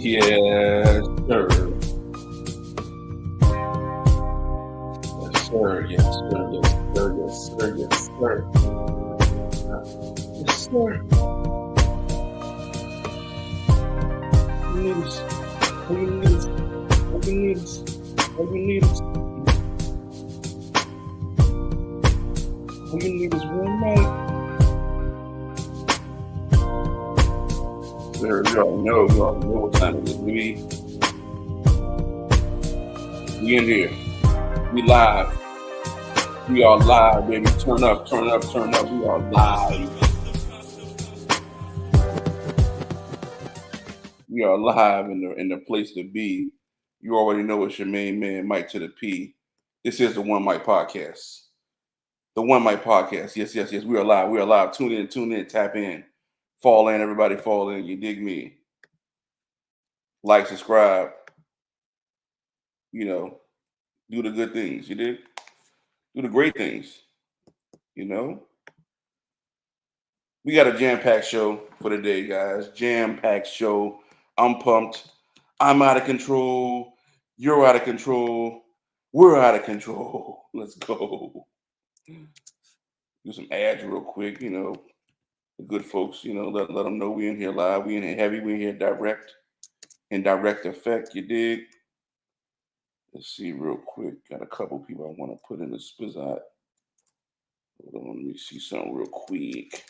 Yes, sir. Yes, sir. Yes, sir. Yes, sir. Yes, sir. Yes, sir. Yes, sir. You need us. All you need us. All you need us. All you need us. All you need is one night. Sir, you already know. You already know what time it is. We in here. We live. We are live, baby. Turn up, turn up, turn up. We are live. We are live in the place to be. You already know it's your main man, Mike to the P. This is the One Mike Podcast. The One Mike Podcast. Yes, yes, yes. We are live. We are live. Tune in, tap in. Fall in, everybody fall in. You dig me? Like, subscribe. You know, do the good things. You did? Do the great things. You know? We got a jam-packed show for the day, guys. Jam-packed show. I'm pumped. I'm out of control. You're out of control. We're out of control. Let's go. Do some ads real quick, the good folks, let them know we in here live, we in here heavy, we in here direct effect, you dig? Let's see real quick. Got a couple people I want to put in the spizzot. Hold on, let me see something real quick.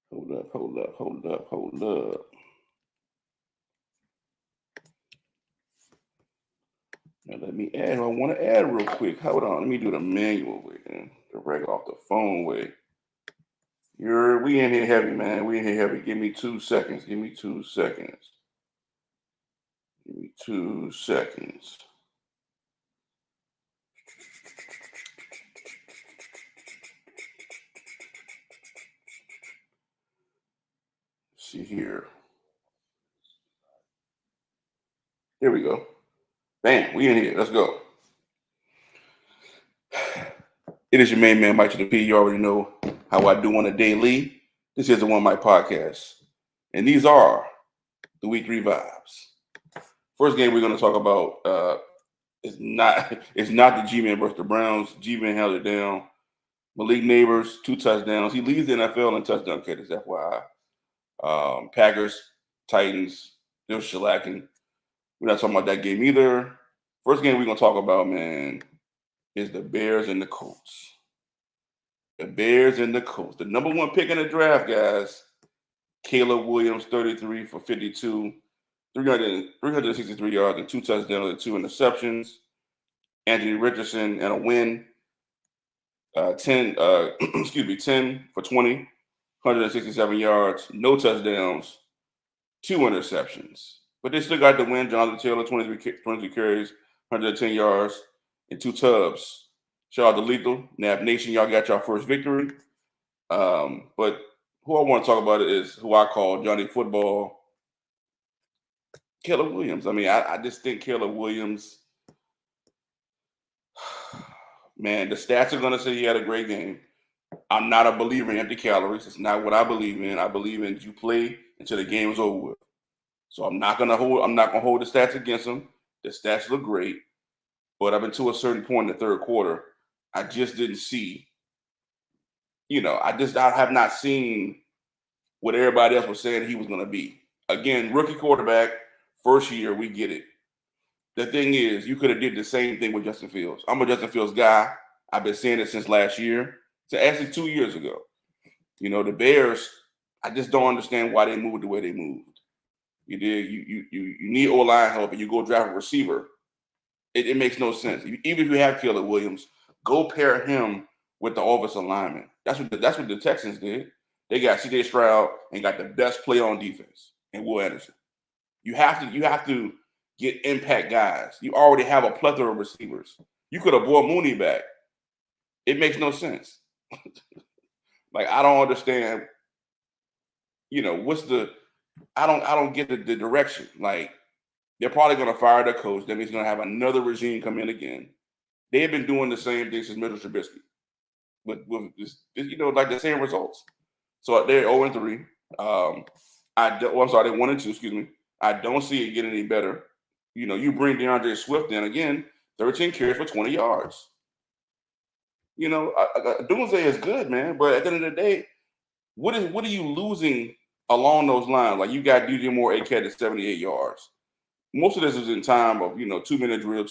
Hold up. Now let me add. I want to add real quick. Hold on. Let me do the manual way, man. Direct off the phone way. We in here heavy, man. We in here heavy. Give me 2 seconds. Give me 2 seconds. Give me 2 seconds. Let's see here. Here we go. Bam, we in here. Let's go. It is your main man, Mike to the P. You already know how I do on a daily. This is the One Mike Podcast. And these are the Week 3 vibes. First game we're going to talk about is not the G-Man versus the Browns. G-Man held it down. Malik Neighbors, 2 touchdowns. He leads the NFL in touchdown catches, FYI. Packers, Titans, they're shellacking. We're not talking about that game either. First game we're going to talk about, man, is the Bears and the Colts. The Bears and the Colts. The number 1 pick in the draft, guys. Caleb Williams, 33 for 52, 363 yards and 2 touchdowns and 2 interceptions. Anthony Richardson and a win. 10 for 20, 167 yards, no touchdowns, 2 interceptions. But they still got the win. Jonathan Taylor, 23 carries, 110 yards, and 2 tubs. Shout out to Lethal, Nap Nation. Y'all got your first victory. But who I want to talk about is who I call Johnny Football, Caleb Williams. I mean, I just think Caleb Williams, man, the stats are going to say he had a great game. I'm not a believer in empty calories. It's not what I believe in. I believe in you play until the game is over with. So I'm not gonna hold the stats against him. The stats look great, but up until a certain point in the third quarter, I just didn't see. I have not seen what everybody else was saying he was gonna be. Again, rookie quarterback, first year, we get it. The thing is, you could have did the same thing with Justin Fields. I'm a Justin Fields guy. I've been saying it since last year. So actually 2 years ago. The Bears, I just don't understand why they moved the way they moved. You did. You need O-line help, and you go draft a receiver. It makes no sense. Even if you have Caleb Williams, go pair him with the offensive lineman. That's what the Texans did. They got C.J. Stroud and got the best player on defense, and Will Anderson. You have to get impact guys. You already have a plethora of receivers. You could have brought Mooney back. It makes no sense. Like, I don't understand. I don't get the direction. Like, they're probably going to fire their coach. That means going to have another regime come in again. They've been doing the same thing since Mitchell Trubisky, with this, like the same results. So they're 0-3. I'm sorry, they're 1-2. Excuse me. I don't see it getting any better. You bring DeAndre Swift in again, 13 carries for 20 yards. Doomsday is good, man. But at the end of the day, what are you losing along those lines? Like you got DJ Moore, 8 catches, 78 yards. Most of this is in time of 2-minute drill.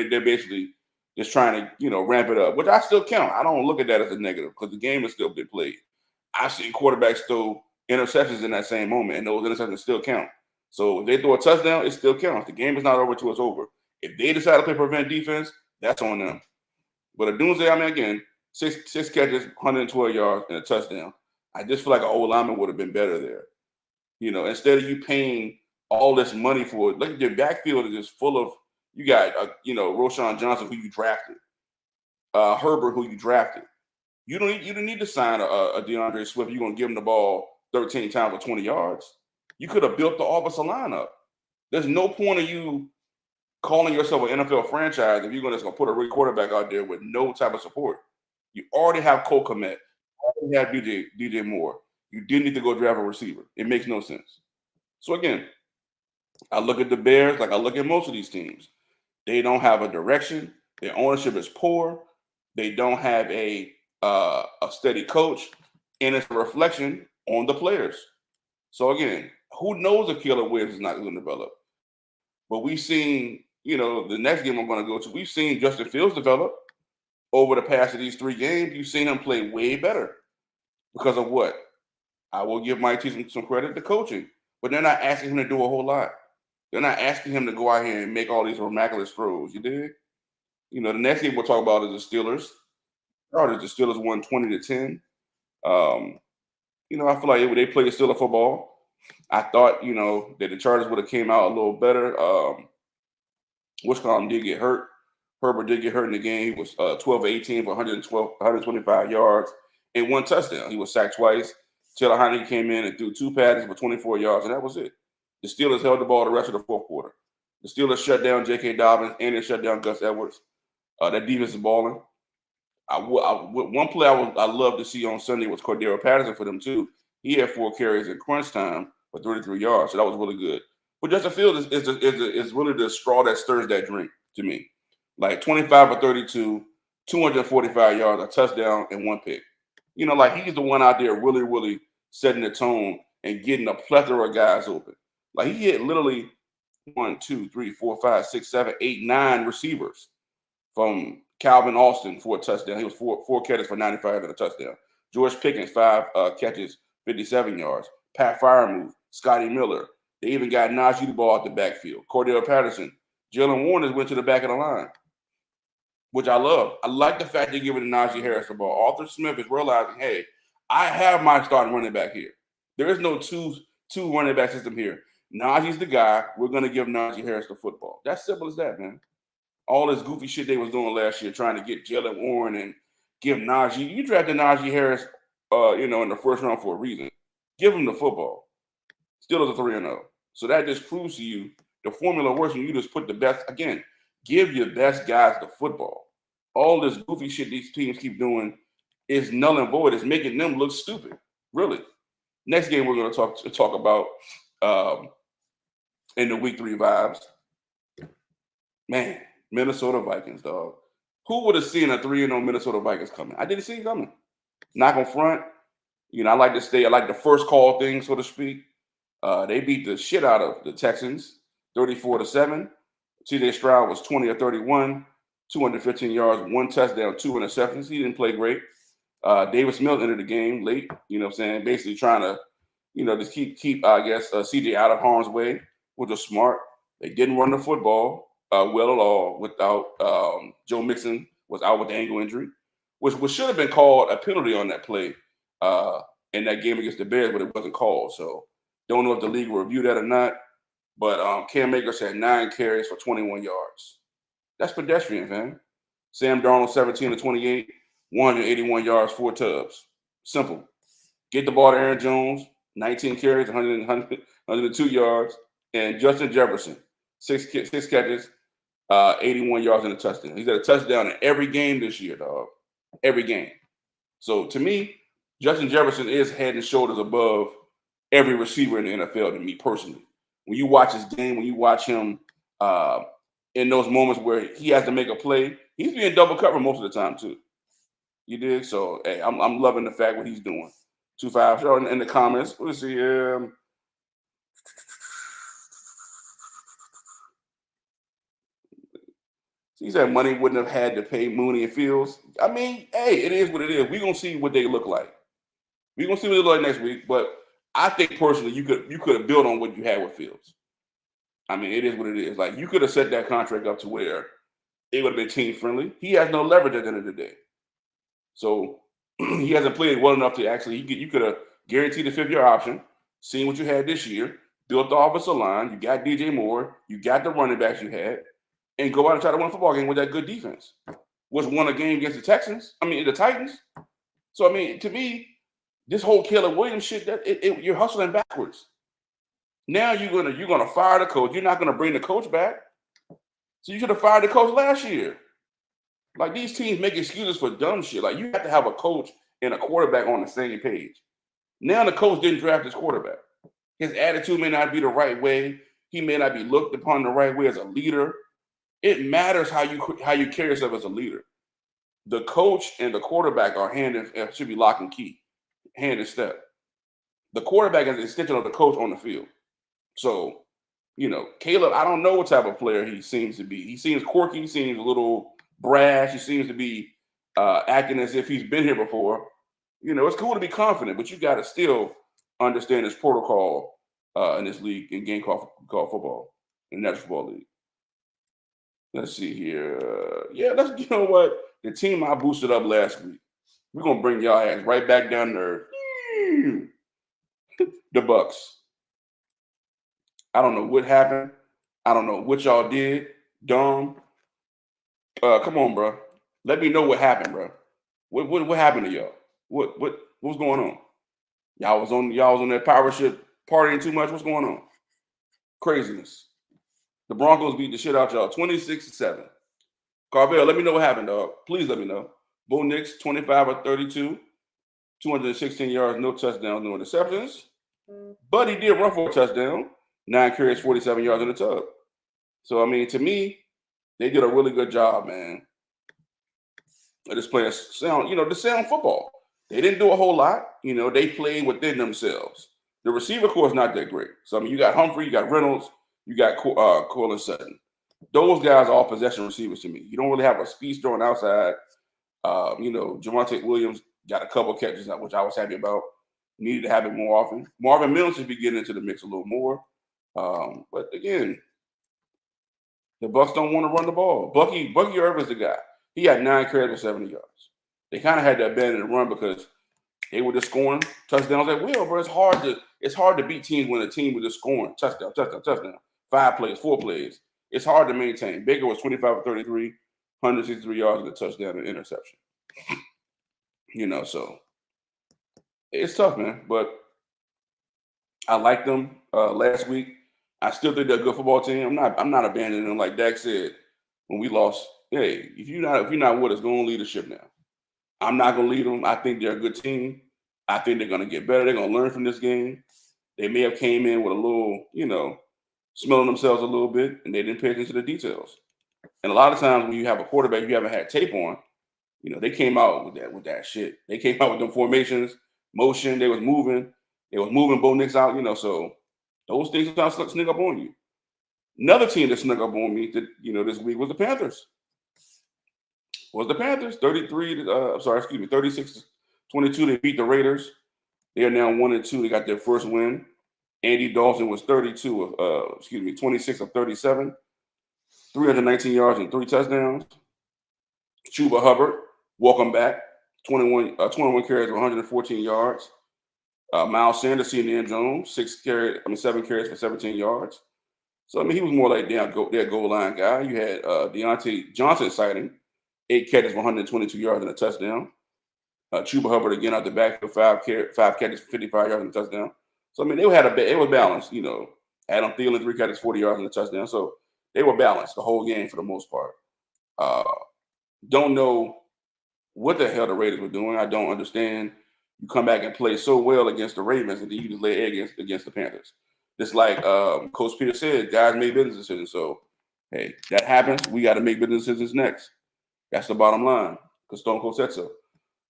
They're basically just trying to ramp it up, which I still count. I don't look at that as a negative because the game is still being played. I've seen quarterbacks throw interceptions in that same moment, and those interceptions still count. So if they throw a touchdown, it still counts. The game is not over till it's over. If they decide to play prevent defense, that's on them. But a Doomsday, again, six catches, 112 yards, and a touchdown. I just feel like an old lineman would have been better there. Instead of you paying all this money for it, look at your backfield is just full of. You got, Roschon Johnson, who you drafted, Herbert, who you drafted. You don't need to sign a DeAndre Swift. You're gonna give him the ball 13 times for 20 yards. You could have built the offensive line up. There's no point of you calling yourself an NFL franchise if you're just gonna put a rookie quarterback out there with no type of support. You already have Cole Kmet. You already have DJ Moore. You didn't need to go draft a receiver. It makes no sense. So again, I look at the Bears like I look at most of these teams. They don't have a direction. Their ownership is poor. They don't have a steady coach, and it's a reflection on the players. So again, who knows if Caleb Williams is not going to develop? But we've seen, the next game I'm going to go to, we've seen Justin Fields develop over the past of these 3 games. You've seen him play way better because of what? I will give Mike T some credit to coaching, but they're not asking him to do a whole lot. They're not asking him to go out here and make all these miraculous throws. You dig? The next game we'll talk about is the Steelers. The Steelers won 20-10. I feel like they played Steelers football. I thought, that the Chargers would have came out a little better. Wishcom did get hurt. Herbert did get hurt in the game. He was 12-18 for 125 yards and 1 touchdown. He was sacked twice. Taylor Heinicke came in and threw 2 passes for 24 yards, and that was it. The Steelers held the ball the rest of the fourth quarter. The Steelers shut down J.K. Dobbins and they shut down Gus Edwards. That defense is balling. One play I love to see on Sunday was Cordero Patterson for them too. He had 4 carries in crunch time for 33 yards, so that was really good. But Justin Fields is really the straw that stirs that drink to me. Like 25 for 32, 245 yards, a touchdown, and 1 pick. He's the one out there really, really setting the tone and getting a plethora of guys open. Like he hit literally 1, 2, 3, 4, 5, 6, 7, 8, 9 receivers from Calvin Austin for a touchdown. He was four catches for 95 and a touchdown. George Pickens, 5 catches, 57 yards. Pat Freiermuth, Scotty Miller. They even got Najee the ball out the backfield. Cordell Patterson. Jalen Warner went to the back of the line, which I love. I like the fact they're giving Najee Harris the ball. Arthur Smith is realizing, hey, I have my starting running back here. There is no two running back system here. Najee's the guy. We're going to give Najee Harris the football. That's simple as that, man. All this goofy shit they was doing last year, trying to get Jalen Warren and give Najee. You drafted Najee Harris, in the first round for a reason. Give him the football. Steelers are 3-0. So that just proves to you the formula works when you just put the best. Again, give your best guys the football. All this goofy shit these teams keep doing is null and void. It's making them look stupid. Really. Next game we're going to talk about in the week 3 vibes. Man, Minnesota Vikings, dog. Who would have seen a 3-0 Minnesota Vikings coming? I didn't see it coming. Not on front. I like the first call thing, so to speak. They beat the shit out of the Texans, 34-7. CJ Stroud was 20 of 31, 215 yards, 1 touchdown, 2 interceptions. He didn't play great. Davis Mills entered the game late, basically trying to, just keep I guess, CJ out of harm's way, which was smart. They didn't run the football well at all without Joe Mixon was out with the ankle injury, which should have been called a penalty on that play in that game against the Bears, but it wasn't called. So don't know if the league will review that or not. But Cam Akers had 9 carries for 21 yards. That's pedestrian, man. Sam Darnold, 17-28, 181 yards, 4 tubs. Simple. Get the ball to Aaron Jones, 19 carries, 102 yards. And Justin Jefferson, 6 catches, 81 yards and a touchdown. He's got a touchdown in every game this year, dog. Every game. So to me, Justin Jefferson is head and shoulders above every receiver in the NFL to me personally. When you watch his game, when you watch him in those moments where he has to make a play, he's being double covered most of the time too. You did? So hey, I'm loving the fact what he's doing. 2-5 show in the comments. Let's see. He said money wouldn't have had to pay Mooney and Fields. I mean, hey, it is what it is. We're gonna see what they look like. We're gonna see what they look like next week. But I think personally, you could have built on what you had with Fields. I mean, it is what it is. Like you could have set that contract up to where it would have been team friendly. He has no leverage at the end of the day. So he hasn't played well enough to actually. You could have guaranteed the 5th-year option, seen what you had this year, built the offensive line. You got DJ Moore. You got the running backs you had, and go out and try to win a football game with that good defense, which won a game against the Texans. I mean, the Titans. So I mean, to me, this whole Caleb Williams shit, you're hustling backwards. Now you're gonna fire the coach. You're not gonna bring the coach back. So you should have fired the coach last year. Like these teams make excuses for dumb shit. Like you have to have a coach and a quarterback on the same page. Now the coach didn't draft his quarterback. His attitude may not be the right way. He may not be looked upon the right way as a leader. It matters how you carry yourself as a leader. The coach and the quarterback are should be lock and key, hand in step. The quarterback is an extension of the coach on the field. So, Caleb, I don't know what type of player he seems to be. He seems quirky. He seems a little brash. He seems to be acting as if he's been here before. It's cool to be confident, but you got to still understand this protocol in this league, in game called football, in the National Football League. Let's see here. Yeah, you know what? The team I boosted up last week, we're going to bring y'all ass right back down to earth. The Bucks. I don't know what happened. I don't know what y'all did. Dumb. Come on, bro. Let me know what happened, bro. What happened to y'all? What's going on? Y'all was on that power ship partying too much. What's going on? Craziness. The Broncos beat the shit out y'all 26-7. Carvel, let me know what happened, dog. Please let me know. Bo Nix, 25 of 32, 216 yards, no touchdowns, no interceptions. But he did run for a touchdown, 9 carries, 47 yards in the tub. So, I mean, to me, they did a really good job, man. Of just playing sound football. They didn't do a whole lot. They played within themselves. The receiver core is not that great. So, I mean, you got Humphrey, you got Reynolds, you got Courtland Sutton. Those guys are all possession receivers to me. You don't really have a speedster on the outside. Javonte Williams got a couple catches, which I was happy about. Needed to have it more often. Marvin Mills should be getting into the mix a little more. But again, the Bucks don't want to run the ball. Bucky Irvin's the guy. He had 9 carries for 70 yards. They kind of had to abandon the run because they were just scoring touchdowns at will, bro. It's hard to beat teams when a team was just scoring touchdown. 5 plays, 4 plays. It's hard to maintain. Baker was 25 for 33, 163 yards and a touchdown and interception. So it's tough, man. But I liked them last week. I still think they're a good football team. I'm not abandoning them. Like Dak said when we lost. Hey, if you're not with us, go on leadership now. I'm not gonna lead them. I think they're a good team. I think they're gonna get better. They're gonna learn from this game. They may have came in with a little, smelling themselves a little bit, and they didn't pay attention to the details. And a lot of times when you have a quarterback you haven't had tape on, they came out with that shit. They came out with them formations, motion. They was moving Bo Nix out. So those things sometimes sneak up on you. Another team that snuck up on me, this week was the Panthers. 36-22. They beat the Raiders. They are now 1-2. They got their first win. Andy Dalton was 26 of 37, 319 yards and 3 touchdowns. Chuba Hubbard, welcome back, 21 carries, 114 yards. Miles Sanders, seen the end zone, 7 carries for 17 yards. So, I mean, he was more like that goal line guy. You had Deontay Johnson sighting, 8 catches for 122 yards and a touchdown. Chuba Hubbard again out the backfield, 5 catches for 55 yards and a touchdown. So, I mean, it was balanced. Adam Thielen, 3 catches, 40 yards and a touchdown. So, they were balanced the whole game for the most part. Don't know what the hell the Raiders were doing. I don't understand. you come back and play so well against the Ravens, and then you just lay egg against the Panthers. Just like Coach Peter said, guys make business decisions. So, hey, that happens. We got to make business decisions next. That's the bottom line, because Stone Cold said so.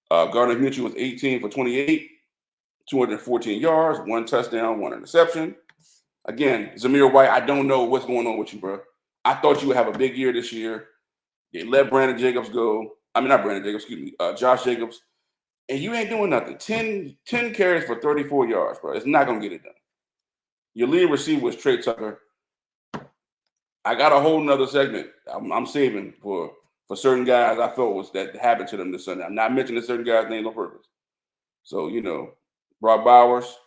Gardner Minshew was 18 for 28, 214 yards, 1 touchdown, 1 interception. Again, Zamir White, I don't know what's going on with you, bro. I thought you would have a big year this year. They let Brandon Jacobs go. I mean, not Brandon Jacobs, excuse me, Josh Jacobs. And you ain't doing nothing. 10 carries for 34 yards, bro. It's not going to get it done. Your leading receiver was Trey Tucker. I got a whole nother segment I'm saving for certain guys I felt was that happened to them this Sunday. I'm not mentioning certain guys' names on purpose. So, Brock Bowers,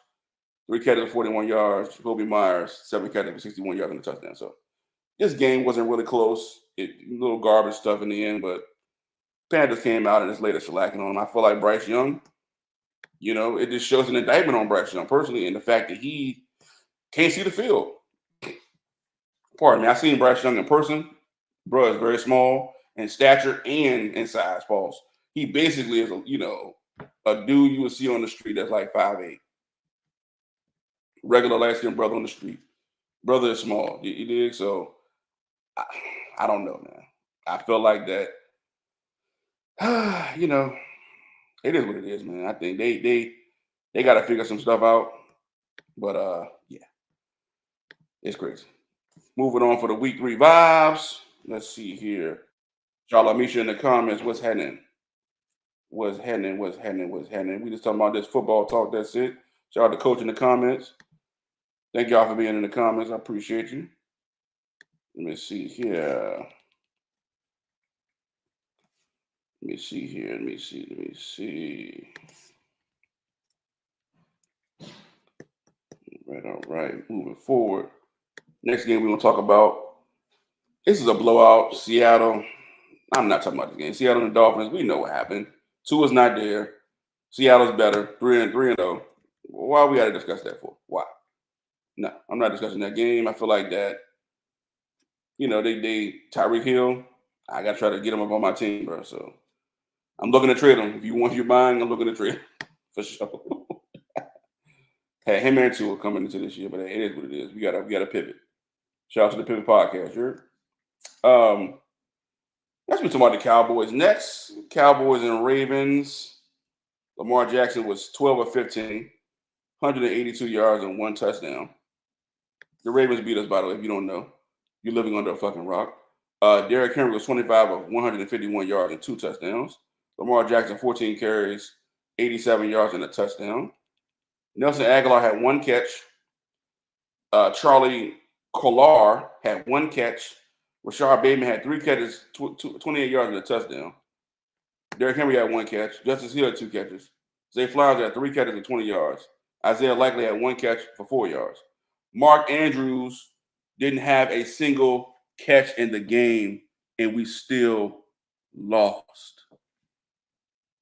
3 catches for 41 yards. Jacoby Myers, 7 catches for 61 yards and a touchdown. So this game wasn't really close. Little garbage stuff in the end, but Panthers came out and just laid a shellacking on him. I feel like Bryce Young, it just shows an indictment on Bryce Young personally, and the fact that he can't see the field. Pardon me, I seen Bryce Young in person. Bro is very small in stature and in size, Pauls. He basically is a dude you would see on the street that's like 5'8". Regular light-skinned brother on the street. Brother is small. You dig? So I don't know, man. I feel like that. It is what it is, man. I think they got to figure some stuff out. But yeah, it's crazy. Moving on for the week 3 vibes. Let's see here. Charlotte Misha in the comments. What's happening? What's happening? We just talking about this football talk. That's it. Shout out to Coach in the comments. Thank y'all for being in the comments. I appreciate you. Let me see here. Let me see. All right. Moving forward. Next game we're going to talk about. This is a blowout. Seattle. I'm not talking about this game. Seattle and the Dolphins. We know what happened. Tua's not there. Seattle's better. 3-0. Why we got to discuss that for? Why? No, I'm not discussing that game. I feel like that, they Tyreek Hill, I got to try to get him up on my team, bro. So I'm looking to trade him. If you're buying, I'm looking to trade him for sure. Hey, him and Tua coming into this year, but it is what it is. We got to pivot. Shout out to the Pivot Podcast, sure. Let's be talking about the Cowboys next. Cowboys and Ravens. Lamar Jackson was 12 of 15, 182 yards and 1 touchdown. The Ravens beat us, by the way, if you don't know. You're living under a fucking rock. Derrick Henry was 25 of 151 yards and 2 touchdowns. Lamar Jackson, 14 carries, 87 yards and a touchdown. Nelson Aguilar had 1 catch. Charlie Kolar had 1 catch. Rashard Bateman had 3 catches, 28 yards and a touchdown. Derrick Henry had 1 catch. Justice Hill had 2 catches. Zay Flowers had 3 catches and 20 yards. Isaiah Likely had 1 catch for 4 yards. Mark Andrews didn't have a single catch in the game, and we still lost.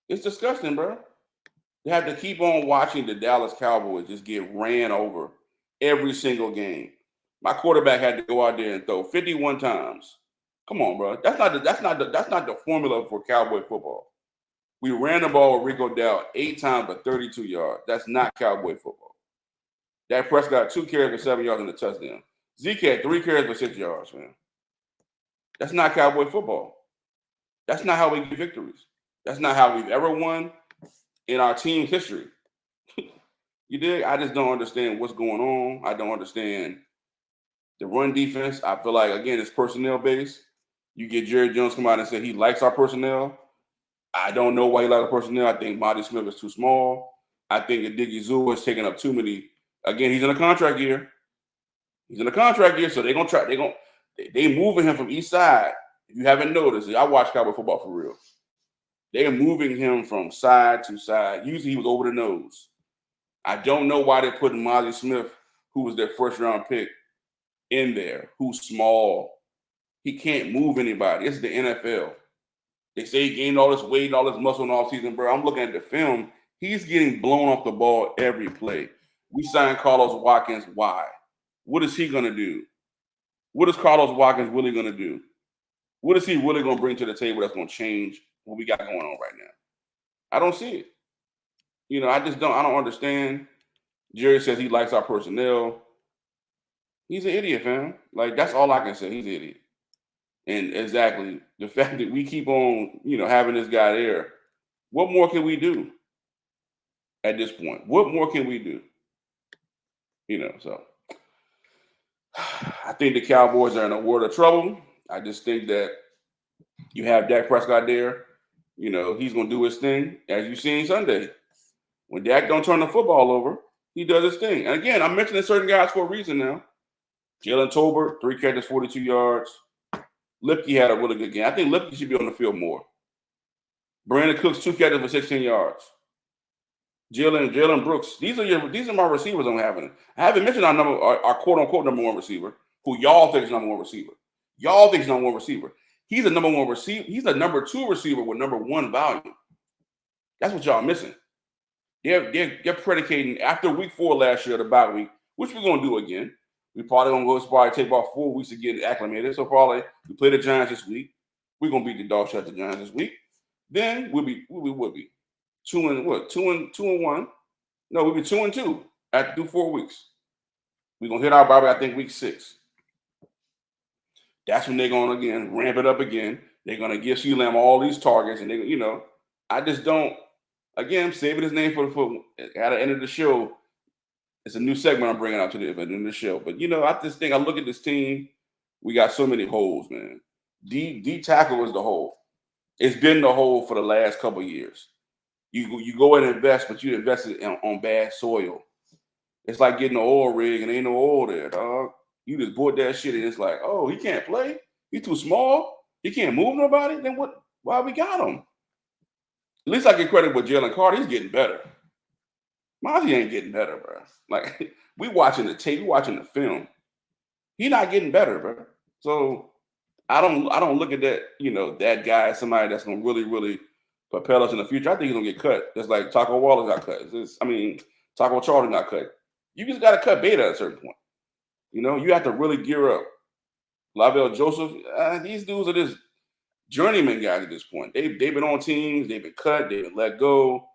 It's disgusting, bro. You have to keep on watching the Dallas Cowboys just get ran over every single game. My quarterback had to go out there and throw 51 times. Come on, bro. That's not the formula for Cowboy football. We ran the ball with Rico Dowd 8 times for 32 yards. That's not Cowboy football. Dak Prescott 2 carries for 7 yards and a touchdown. Zeke had 3 carries for 6 yards, man. That's not Cowboy football. That's not how we get victories. That's not how we've ever won in our team's history. You dig? I just don't understand what's going on. I don't understand the run defense. I feel like, again, it's personnel based. You get Jerry Jones come out and say he likes our personnel. I don't know why he likes our personnel. I think Marty Smith is too small. I think that Diggy Zoo is taking up too many. Again, he's in a contract year. So they're gonna try. They moving him from east side. If you haven't noticed, I watch Cowboy football for real. They're moving him from side to side. Usually he was over the nose. I don't know why they're putting Marty Smith, who was their first round pick, in there, who's small. He can't move anybody. It's the NFL. They say he gained all this weight and all this muscle in the offseason, bro. I'm looking at the film. He's getting blown off the ball every play. We signed Carlos Watkins. Why? What is he going to do? What is Carlos Watkins really going to do? What is he really going to bring to the table that's going to change what we got going on right now? I don't see it. I don't understand. Jerry says he likes our personnel. He's an idiot, fam. Like, that's all I can say. He's an idiot. And exactly the fact that we keep on, having this guy there, what more can we do at this point? What more can we do? So I think the Cowboys are in a world of trouble. I just think that you have Dak Prescott there. He's going to do his thing, as you seen Sunday. When Dak don't turn the football over, he does his thing. And again, I'm mentioning certain guys for a reason now. Jalen Tolbert, 3 catches, 42 yards. Lipke had a really good game. I think Lipke should be on the field more. Brandon Cooks, 2 catches for 16 yards. Jalen Brooks. These are my receivers I'm having. I haven't mentioned our quote unquote number one receiver, who y'all think is number one receiver. Y'all think he's number one receiver. He's a number one receiver. He's a number 2 receiver with number 1 value. That's what y'all missing. They're predicating after week 4 last year, the bye week, which we're gonna do again. We probably gonna take about 4 weeks to get acclimated. So probably we play the Giants this week. We're gonna beat the dog shit the Giants this week. Then we'll be 2 and 1. No, we'll be 2 and 2 through 4 weeks. We're gonna hit our bye week, I think, week 6. That's when they're gonna again ramp it up again. They're gonna give CeeDee Lamb all these targets, and I just don't. Again, I'm saving his name for at the end of the show. It's a new segment I'm bringing out to the end of the show. But I just think I look at this team. We got so many holes, man. D tackle is the hole. It's been the hole for the last couple of years. You go and invest, but you invested on bad soil. It's like getting an oil rig and ain't no oil there, dog. You just bought that shit and it's like, oh, he can't play. He's too small. He can't move nobody. Then what? Why we got him? At least I get credit with Jalen Carter. He's getting better. Mozzie ain't getting better, bro. Like, we watching the tape, we watching the film. He's not getting better, bro. So I don't look at that, that guy as somebody that's gonna really, really propel us in the future. I think he's gonna get cut. Just like Taco Wallace got cut. Taco Charlton got cut. You just gotta cut bait at a certain point. You have to really gear up. Lavelle Joseph, these dudes are just journeyman guys at this point. They've been on teams, they've been cut, they've been let go,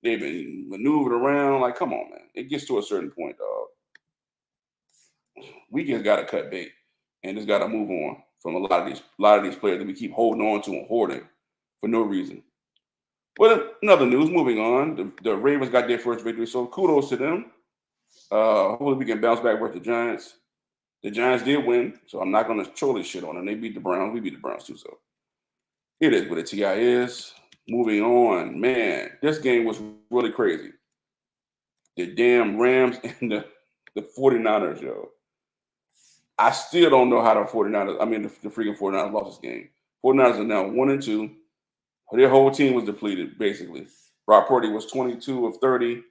they've been maneuvered around. Like, come on, man. It gets to a certain point, dog. We just gotta cut bait and just gotta move on from a lot of these players that we keep holding on to and hoarding for no reason. But another news, moving on, the Ravens got their first victory, so kudos to them. Hopefully we can bounce back with the Giants. The Giants did win, so I'm not going to troll this shit on them. They beat the Browns. We beat the Browns too, so it is what the TI is. Moving on, man, this game was really crazy. The damn Rams and the 49ers, yo. I still don't know how the 49ers, the freaking 49ers lost this game. 49ers are now 1-2. Their whole team was depleted, basically. Brock Purdy was 22 of 30,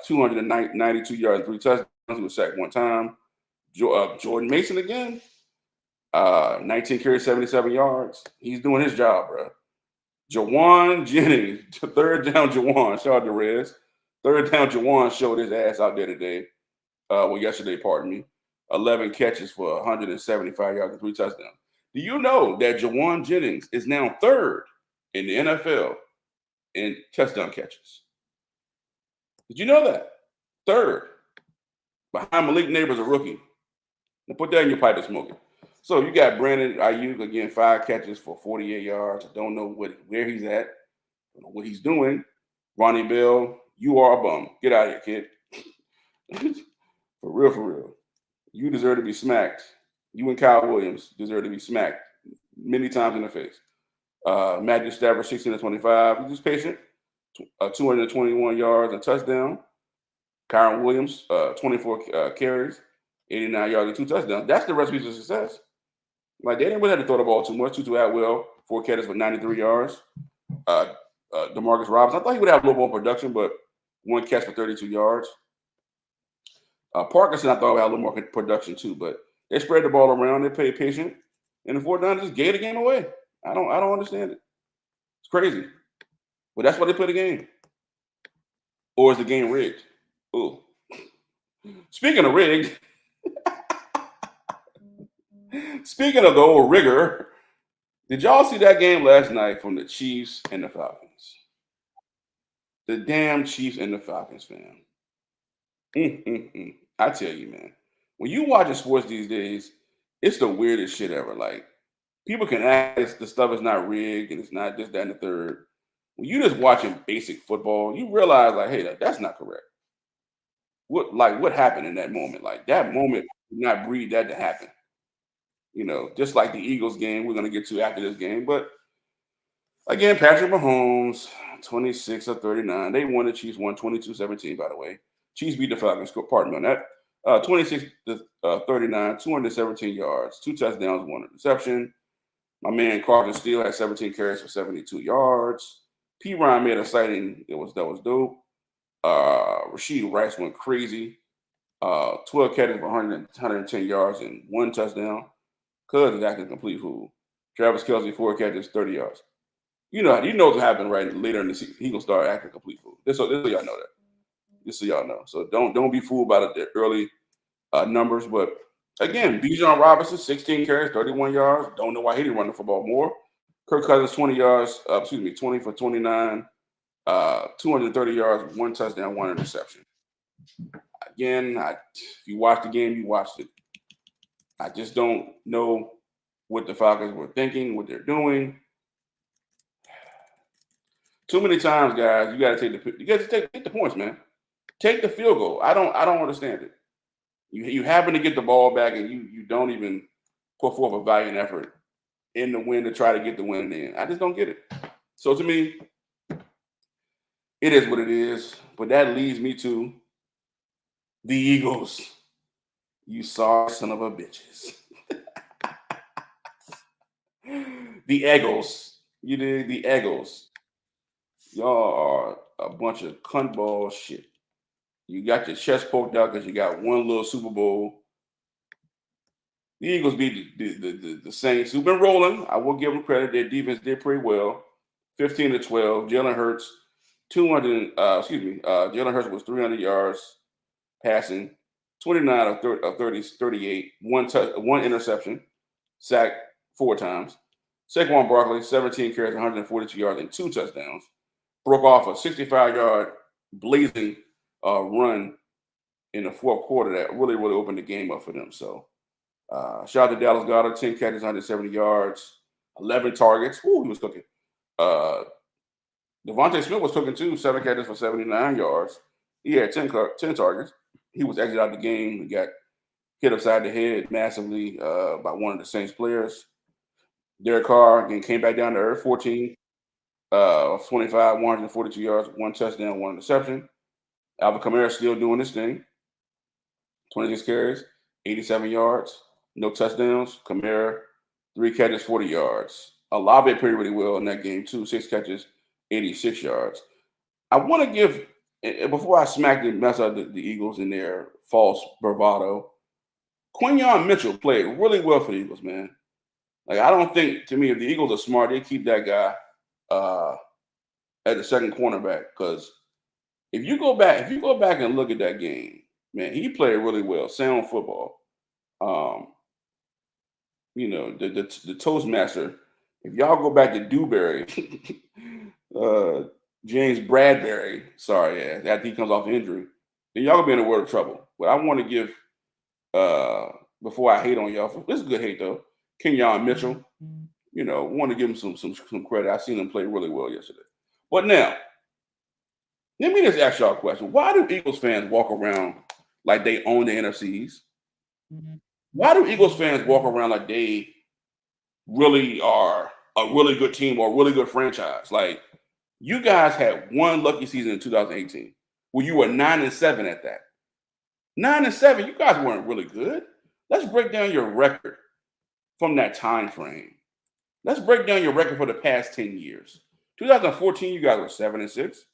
292 yards and 3 touchdowns. He was sacked 1 time. Jordan Mason again, 19 carries, 77 yards. He's doing his job, bro. Jawan Jennings, third down Jawan. Shout out to Rez. Third down Jawan showed his ass out there today. Yesterday, pardon me. 11 catches for 175 yards and 3 touchdowns. Do you know that Jawan Jennings is now 3rd in the NFL in touchdown catches? Did you know that? 3rd. Behind Malik Neighbors, a rookie. Now put that in your pipe and smoke it. So you got Brandon Ayuk, again, 5 catches for 48 yards. I don't know where he's at. I don't know what he's doing. Ronnie Bell, you are a bum. Get out of here, kid. For real. You deserve to be smacked. You and Kyle Williams deserve to be smacked many times in the face. Matthew Stafford, 16 to 25. He's just patient. 221 yards and touchdown. Kyron Williams, 24 carries, 89 yards and 2 touchdowns. That's the recipe for success. Like, they didn't really have to throw the ball too much. Tutu Atwell, 4 catches for 93 yards. Demarcus Robinson, I thought he would have a little more production, but 1 catch for 32 yards. Parkinson, I thought would have a little more production too, but they spread the ball around. They played patient, and the 49ers just gave the game away. I don't understand it. It's crazy, but that's why they play the game. Or is the game rigged? Ooh. Speaking of rigged, speaking of the old rigor, did y'all see that game last night from the Chiefs and the Falcons? The damn Chiefs and the Falcons, fam. I tell you, man, when you watching sports these days, it's the weirdest shit ever. Like people can ask the stuff is not rigged and it's not this, that, and the third. When you just watching basic football, you realize like, hey, that's not correct. What happened in that moment? Like that moment did not breed that to happen. Just like the Eagles game, we're gonna get to after this game. But again, Patrick Mahomes, 26 of 39. They won. The Chiefs won 22-17, by the way. Chiefs beat the Falcons. Pardon me on that. 26 to 39, 217 yards, 2 touchdowns, 1 interception. My man Carson Steele had 17 carries for 72 yards. P. Ryan made a sighting that was dope. Rashid Rice went crazy. 12 catches for 110 yards and 1 touchdown. Cuz is acting a complete fool. Travis Kelce, 4 catches, 30 yards. You know what's happening right later in the season. He gonna start acting a complete fool. This so y'all know that. Just so y'all know. So don't be fooled by the early numbers. But again, Bijan Robinson, 16 carries, 31 yards. Don't know why he didn't run the football more. Kirk Cousins, 20 yards. 20 for 29, 230 yards, 1 touchdown, 1 interception. Again, if you watch the game, you watched it. I just don't know what the Falcons were thinking, what they're doing. Too many times, guys, you got to take the points, man. Take the field goal. I don't understand it. You happen to get the ball back and you don't even put forth a valiant effort in the win to try to get the win in. I just don't get it. So to me, it is what it is. But that leads me to the Eagles. You sorry son of a bitches. The Eagles. You did the Eagles. Y'all are a bunch of cunt ball shit. You got your chest poked out because you got one little Super Bowl. The Eagles beat the Saints, who've been rolling. I will give them credit. Their defense did pretty well. 15-12. Jalen Hurts, Jalen Hurts was 300 yards passing, 29 of 38, one interception, sacked 4 times. Saquon Barkley, 17 carries, 142 yards, and 2 touchdowns. Broke off a 65-yard blazing run in the fourth quarter that really opened the game up for them. So shout out to Dallas Goedert, 10 catches, 170 yards, 11 targets. Ooh, he was cooking. Devontae Smith was cooking too, 7 catches for 79 yards. He had 10 targets. He was exited out the game. He got hit upside the head massively by one of the Saints players. Derek Carr again came back down to earth, 14 of 25, 142 yards, 1 touchdown, 1 interception. Alvin Kamara still doing this thing. 26 carries, 87 yards, no touchdowns. Kamara, 3 catches, 40 yards. Olave played really well in that game too, 6 catches, 86 yards. I want to give, before I smack and mess up the Eagles in their false bravado, Quinyon Mitchell played really well for the Eagles, man. Like, I don't think, to me, if the Eagles are smart, they keep that guy at the second cornerback. Because if you go back and look at that game, man, he played really well, sound football. The Toastmaster. If y'all go back to Dewberry, James Bradbury, after he comes off injury, then y'all gonna be in a world of trouble. But I want to give, before I hate on y'all, this is good hate though, Quinyon Mitchell. Want to give him some credit. I seen him play really well yesterday. But now, let me just ask y'all a question. Why do Eagles fans walk around like they own the NFCs? Why do Eagles fans walk around like they really are a really good team or a really good franchise? Like, you guys had one lucky season in 2018 where you were 9-7 at that. 9-7, you guys weren't really good. Let's break down your record from that time frame. Let's break down your record for the past 10 years. 2014, you guys were 7-6.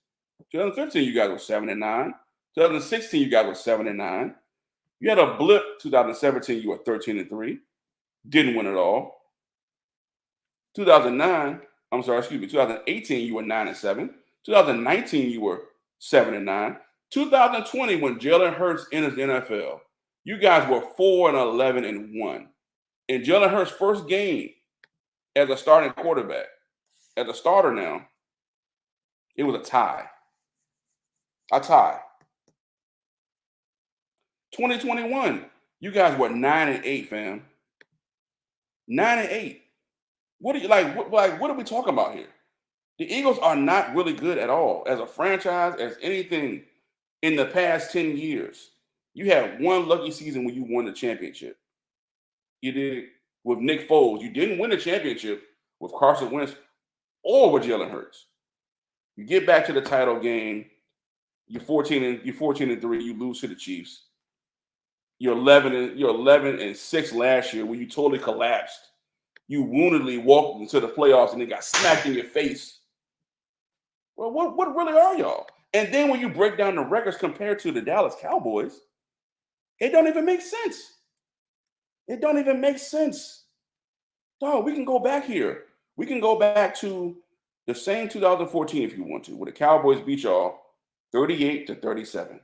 2015, you guys were 7-9. 2016, you guys were 7-9. You had a blip. 2017, you were 13-3. Didn't win at all. 2018, you were 9-7. 2019, you were 7-9. 2020, when Jalen Hurts enters the NFL, you guys were 4-11-1. In Jalen Hurts' first game as a starting quarterback, as a starter now, it was a tie. A tie. 2021, you guys were 9-8, fam. 9-8. What are you like? What are we talking about here? The Eagles are not really good at all as a franchise, as anything in the past 10 years. You had one lucky season when you won the championship. You did with Nick Foles. You didn't win the championship with Carson Wentz or with Jalen Hurts. You get back to the title game. You're 14-3. You lose to the Chiefs. You're 11-6 last year when you totally collapsed. You woundedly walked into the playoffs and then got smacked in your face. Well, what really are y'all? And then when you break down the records compared to the Dallas Cowboys, it don't even make sense. It don't even make sense. Dog, we can go back here. We can go back to the same 2014 if you want to, where the Cowboys beat y'all 38-37.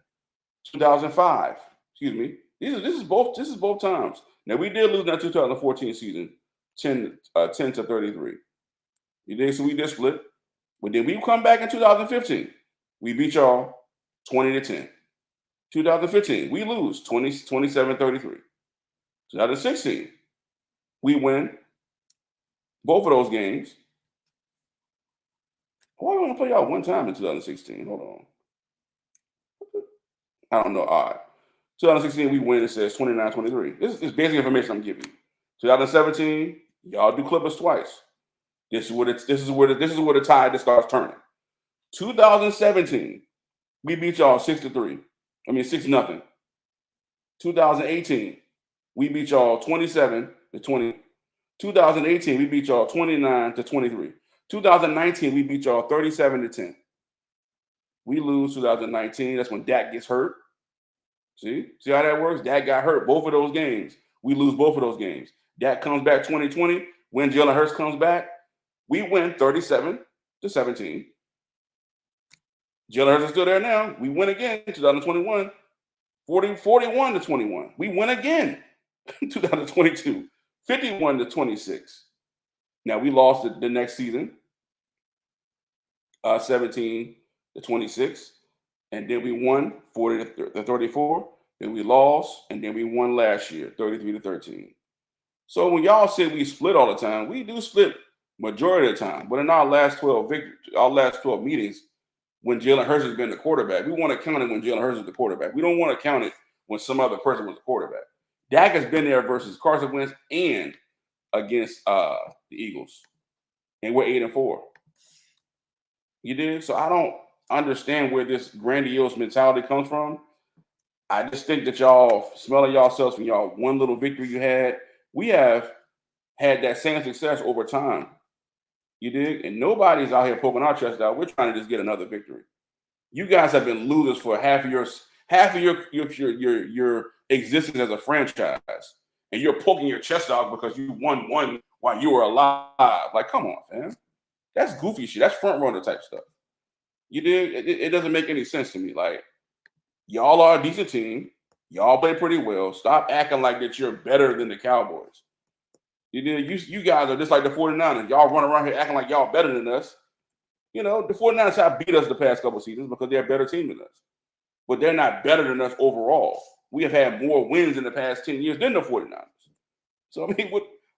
2005, excuse me. This is both times. Now we did lose in that 2014 season, 10-33. You did, so we did split. But then we come back in 2015. We beat y'all 20-10. 2015, we lose 27-33. 2016, we win both of those games. Why do I want to play y'all one time in 2016? Hold on. I don't know. All right. 2016, we win. It says 29-23. This is basic information I'm giving you. 2017, y'all do clip us twice. This is where the tide starts turning. 2017, we beat y'all 6-3. I mean 6-0. 2018, we beat y'all 27-20. 2018, we beat y'all 29-23. 2019, we beat y'all 37-10. We lose 2019. That's when Dak gets hurt. See how that works? Dak got hurt both of those games. We lose both of those games. Dak comes back 2020. When Jalen Hurts comes back, we win 37-17. Jalen Hurts is still there now. We win again 2021, 41-21. We win again 2022, 51-26. Now we lost the next season, 17-26. And then we won 40-34. Then we lost, and then we won last year, 33-13. So when y'all say we split all the time, we do split majority of the time. But in our last 12 meetings, when Jalen Hurts has been the quarterback, we want to count it when Jalen Hurts is the quarterback. We don't want to count it when some other person was the quarterback. Dak has been there versus Carson Wentz and against the Eagles, and we're 8-4. You did? So I don't understand where this grandiose mentality comes from. I just think that y'all smelling yourselves from y'all one little victory you had. We have had that same success over time. You did? And nobody's out here poking our chest out. We're trying to just get another victory. You guys have been losers for half of your existence as a franchise, and you're poking your chest out because you won one while you were alive. Like, come on, fam. That's goofy shit. That's front runner type stuff. You did? It doesn't make any sense to me. Like, y'all are a decent team. Y'all play pretty well. Stop acting like that you're better than the Cowboys. You did? You guys are just like the 49ers. Y'all run around here acting like y'all better than us. You know, the 49ers have beat us the past couple seasons because they're a better team than us. But they're not better than us overall. We have had more wins in the past 10 years than the 49ers. So, I mean,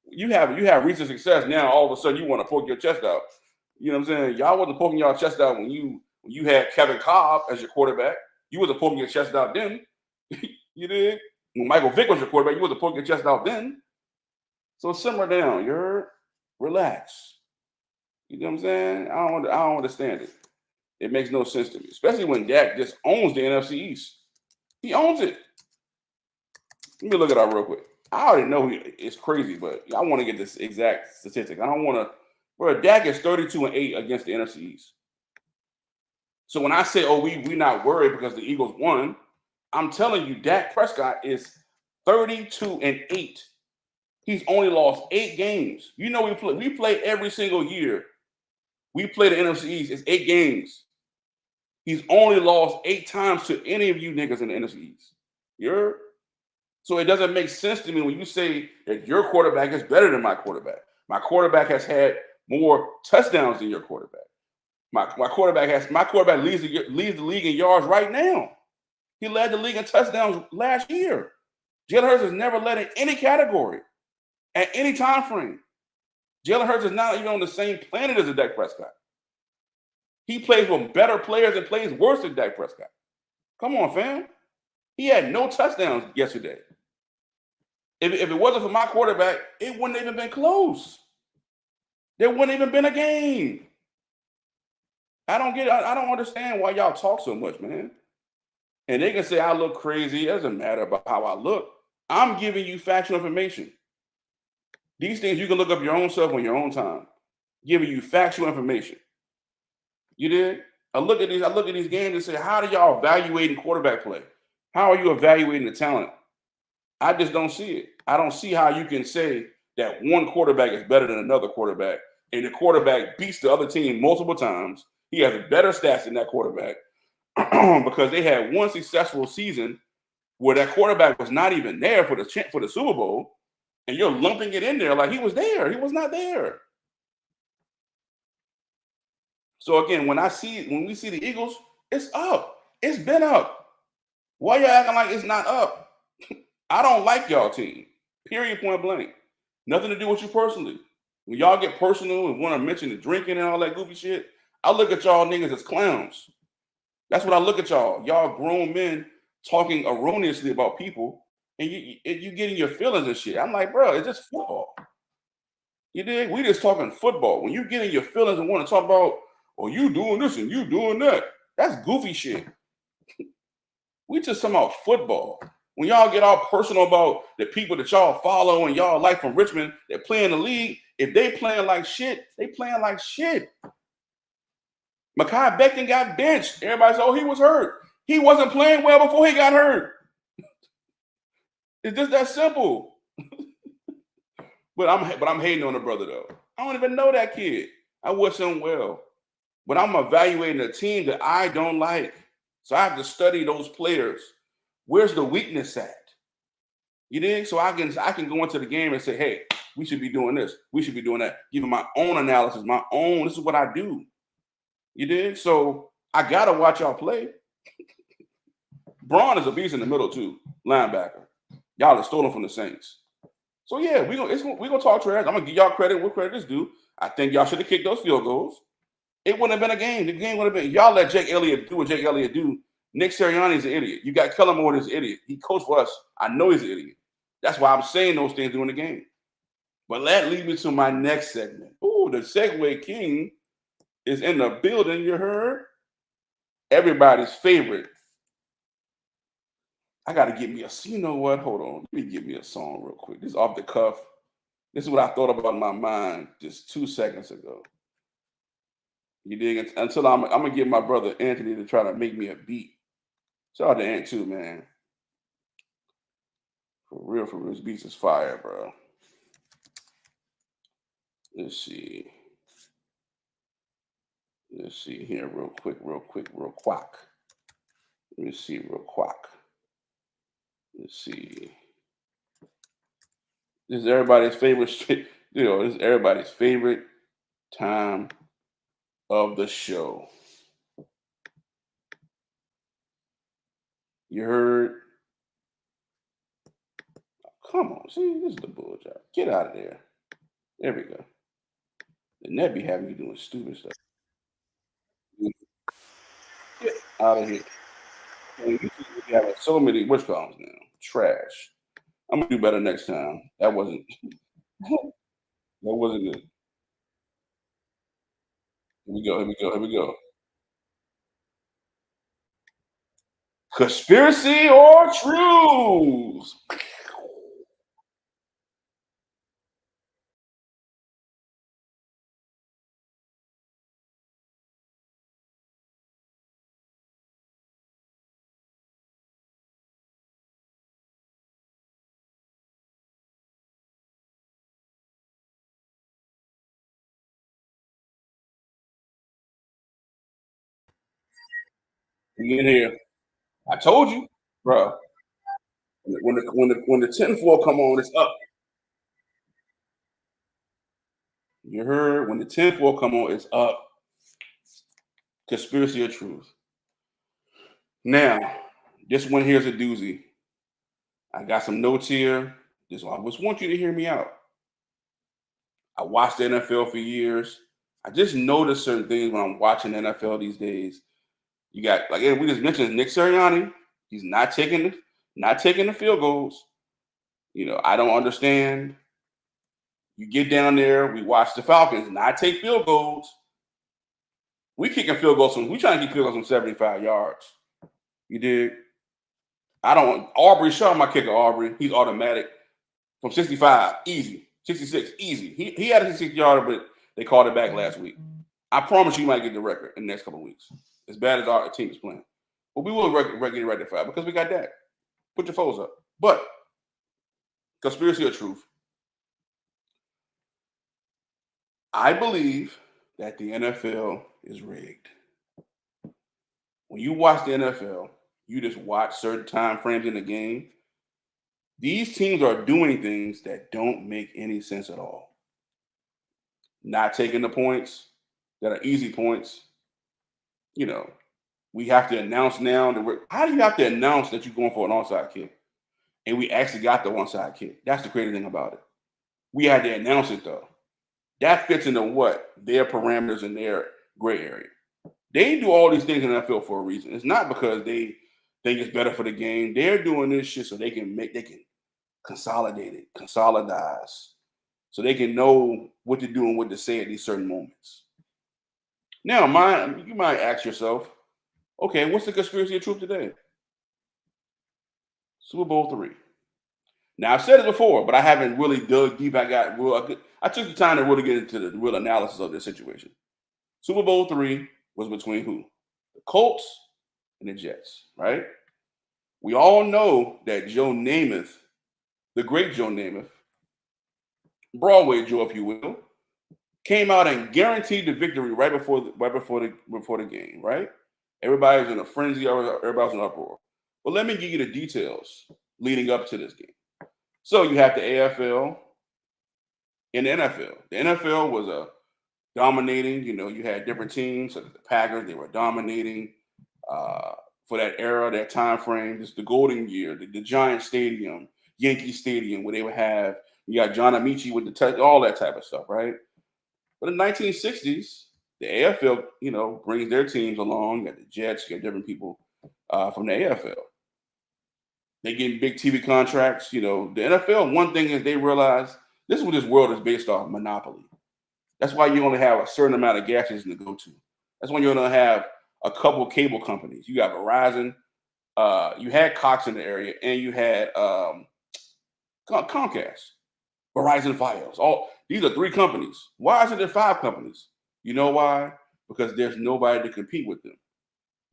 you have recent success. Now, all of a sudden, you want to poke your chest out. You know what I'm saying? Y'all wasn't poking y'all chest out when you had Kevin Cobb as your quarterback. You wasn't poking your chest out then. You did? When Michael Vick was your quarterback, you wasn't poking your chest out then. So simmer down. Relax. You know what I'm saying? I don't understand it. It makes no sense to me, especially when Dak just owns the NFC East. He owns it. Let me look it up real quick. I already know it's crazy, but I want to get this exact statistic. I don't want to. Bro, Dak is 32-8 against the NFC East. So when I say, oh, we not worried because the Eagles won, I'm telling you, Dak Prescott is 32-8. He's only lost 8 games. You know, we play every single year. We play the NFC East. It's 8 games. He's only lost 8 times to any of you niggas in the NFC East. So it doesn't make sense to me when you say that your quarterback is better than my quarterback. My quarterback has had more touchdowns than your quarterback. My quarterback leads the league in yards right now. He led the league in touchdowns last year. Jalen Hurts has never led in any category at any time frame. Jalen Hurts is not even on the same planet as a Dak Prescott. He plays with better players and plays worse than Dak Prescott. Come on, fam. He had no touchdowns yesterday. If it wasn't for my quarterback, it wouldn't even been close. There wouldn't even been a game. I don't understand why y'all talk so much, man. And they can say I look crazy. It doesn't matter about how I look. I'm giving you factual information. These things you can look up your own self on your own time. Giving you factual information. You did? I look at these games and say, how do y'all evaluating quarterback play? How are you evaluating the talent? I just don't see it. I don't see how you can say that one quarterback is better than another quarterback, and the quarterback beats the other team multiple times. He has better stats than that quarterback because they had one successful season where that quarterback was not even there for the Super Bowl, and you're lumping it in there like he was there. He was not there. So again, when we see the Eagles, it's up. It's been up. Why y'all acting like it's not up? I don't like y'all team. Period, point blank. Nothing to do with you personally. When y'all get personal and want to mention the drinking and all that goofy shit, I look at y'all niggas as clowns. That's what I look at y'all. Y'all grown men talking erroneously about people, and you getting your feelings and shit. I'm like, bro, it's just football. You dig? We just talking football. When you get in your feelings and want to talk about, oh, you doing this and you doing that, that's goofy shit. We just talking about football. When y'all get all personal about the people that y'all follow and y'all like from Richmond that play in the league, if they playing like shit, they playing like shit. Mekhi Becton got benched. Everybody said, oh, he was hurt. He wasn't playing well before he got hurt. It's just that simple. But I'm hating on the brother, though. I don't even know that kid. I wish him well. But I'm evaluating a team that I don't like. So I have to study those players. Where's the weakness at? You dig? So I can go into the game and say, hey, we should be doing this. We should be doing that. Giving my own analysis, this is what I do. You dig? So I got to watch y'all play. Braun is a beast in the middle, too. Linebacker. Y'all are stolen from the Saints. So, yeah, we're going to talk trash. I'm going to give y'all credit what credit is due. I think y'all should have kicked those field goals. It wouldn't have been a game. The game would have been, y'all let Jake Elliott do what Jake Elliott do. Nick Sirianni's an idiot. You got Kellen Moore, is an idiot. He coached for us. I know he's an idiot. That's why I'm saying those things during the game. But that leads me to my next segment. Ooh, the Segway King is in the building, you heard? Everybody's favorite. I got to get me you know what? Hold on. Let me get me a song real quick. This is off the cuff. This is what I thought about in my mind just 2 seconds ago. You dig? Until I'm going to get my brother Anthony to try to make me a beat. Shout out to Ant too, man. For real, his beats is fire, bro. Let's see here real quick. Let me see real quick. Let's see. This is everybody's favorite, this is everybody's favorite time of the show. You heard? Come on, see, this is the bull job. Get out of there. There we go. The net be having you doing stupid stuff. Get out of here. You having so many witch columns now. Trash. I'm gonna do better next time. That wasn't good. Here we go. Conspiracy or truth? Get in here. I told you, bro. When the 10 floor come on, it's up. You heard? When the 10 floor come on, it's up. Conspiracy or truth? Now, this one here's a doozy. I got some notes here. I just want you to hear me out. I watched the NFL for years. I just noticed certain things when I'm watching the NFL these days. You got, like we just mentioned, Nick Sirianni. He's not taking the field goals. I don't understand. You get down there, we watch the Falcons not take field goals. We trying to kick field goals from 75 yards. You did. Aubrey Shaw, my kicker, Aubrey. He's automatic from 65, easy. 66, easy. He had a 66 yarder, but they called it back last week. I promise you might get the record in the next couple of weeks. As bad as our team is playing. But we will get it rectified because we got that. Put your foes up. But conspiracy or truth? I believe that the NFL is rigged. When you watch the NFL, you just watch certain time frames in the game. These teams are doing things that don't make any sense at all. Not taking the points that are easy points. We have to announce now how do you have to announce that you're going for an onside kick? And we actually got the onside kick. That's the crazy thing about it. We had to announce it though. That fits into what? Their parameters and their gray area. They do all these things in the NFL for a reason. It's not because they think it's better for the game. They're doing this shit so they can consolidate it, consolidize, so they can know what to do and what to say at these certain moments. Now, you might ask yourself, okay, what's the conspiracy of truth today? Super Bowl III. Now, I've said it before, but I haven't really dug deep. I took the time to really get into the real analysis of this situation. Super Bowl III was between who? The Colts and the Jets, right? We all know that Joe Namath, the great Joe Namath, Broadway Joe, if you will, came out and guaranteed the victory right before the game, right? Everybody was in a frenzy, everybody was in an uproar. But let me give you the details leading up to this game. So you have the AFL and the NFL. The NFL was dominating. You had different teams. So the Packers, they were dominating for that era, that time frame. This is the golden year, the Giant Stadium, Yankee Stadium, where they would have, you got John Amici with all that type of stuff, right? But in the 1960s, the AFL, brings their teams along. You got the Jets, you got different people from the AFL. They get big TV contracts. The NFL, one thing is they realize this is what this world is based off, monopoly. That's why you only have a certain amount of gas stations to go to. That's why you only have a couple of cable companies. You got Verizon, you had Cox in the area, and you had Comcast, Verizon Fios. These are 3 companies. Why isn't there 5 companies? You know why? Because there's nobody to compete with them.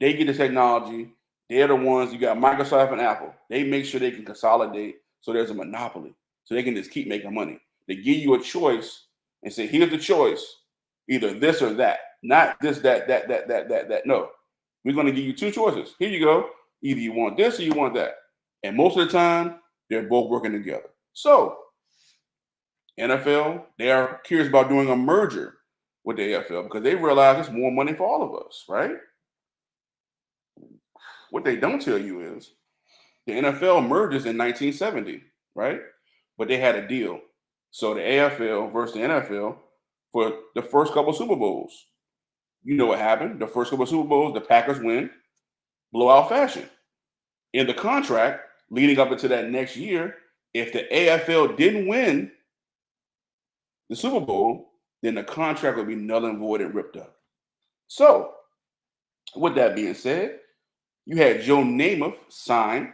They get the technology. They're the ones, you got Microsoft and Apple. They make sure they can consolidate so there's a monopoly. So they can just keep making money. They give you a choice and say, here's the choice. Either this or that. Not this, that. No. We're going to give you 2 choices. Here you go. Either you want this or you want that. And most of the time, they're both working together. So, NFL, they are curious about doing a merger with the AFL because they realize it's more money for all of us, right? What they don't tell you is the NFL merges in 1970, right? But they had a deal. So the AFL versus the NFL for the first couple of Super Bowls. You know what happened? The first couple of Super Bowls, the Packers win, blowout fashion. In the contract, leading up into that next year, if the AFL didn't win the Super Bowl, then the contract would be null and void and ripped up. So, with that being said, you had Joe Namath sign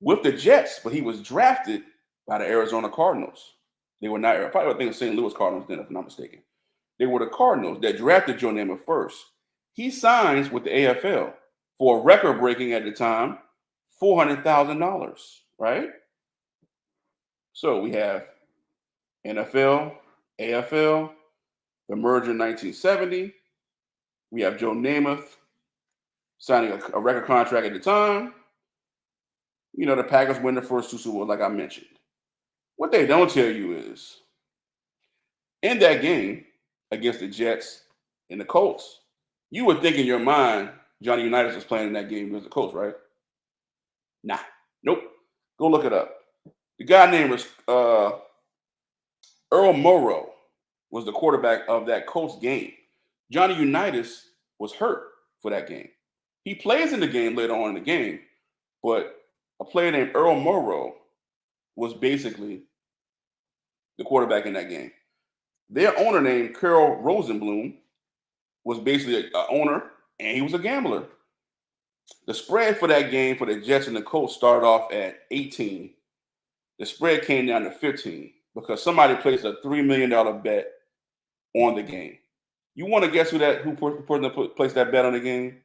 with the Jets, but he was drafted by the Arizona Cardinals. They were not, probably I think St. Louis Cardinals then, if I'm not mistaken. They were the Cardinals that drafted Joe Namath first. He signs with the AFL for a record-breaking at the time, $400,000, right? So we have NFL, AFL, the merger in 1970. We have Joe Namath signing a record contract at the time. The Packers win the first 2 Super Bowls, like I mentioned. What they don't tell you is, in that game against the Jets and the Colts, You would think in your mind Johnny Unitas was playing in that game as a coach, right? Nah, nope. Go look it up. The guy named was Earl Morrow was the quarterback of that Colts game. Johnny Unitas was hurt for that game. He plays in the game later on in the game, but a player named Earl Morrow was basically the quarterback in that game. Their owner named Carl Rosenblum was basically an owner, and he was a gambler. The spread for that game for the Jets and the Colts started off at 18. The spread came down to 15 because somebody placed a $3 million bet on the game. You want to guess who placed that bet on the game?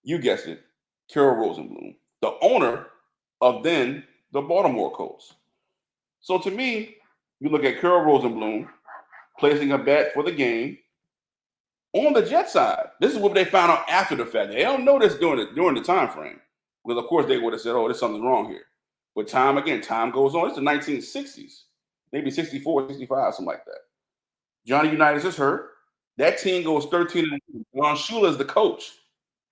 You guessed it, Carol Rosenblum, the owner of then the Baltimore Colts. So to me, you look at Carol Rosenblum placing a bet for the game on the Jet side. This is what they found out after the fact. They don't know this during the time frame. Because of course they would have said, oh, there's something wrong here. But time goes on. It's the 1960s, maybe 64, 65, something like that. Johnny Unitas is hurt. That team goes 13. Don Shula is the coach.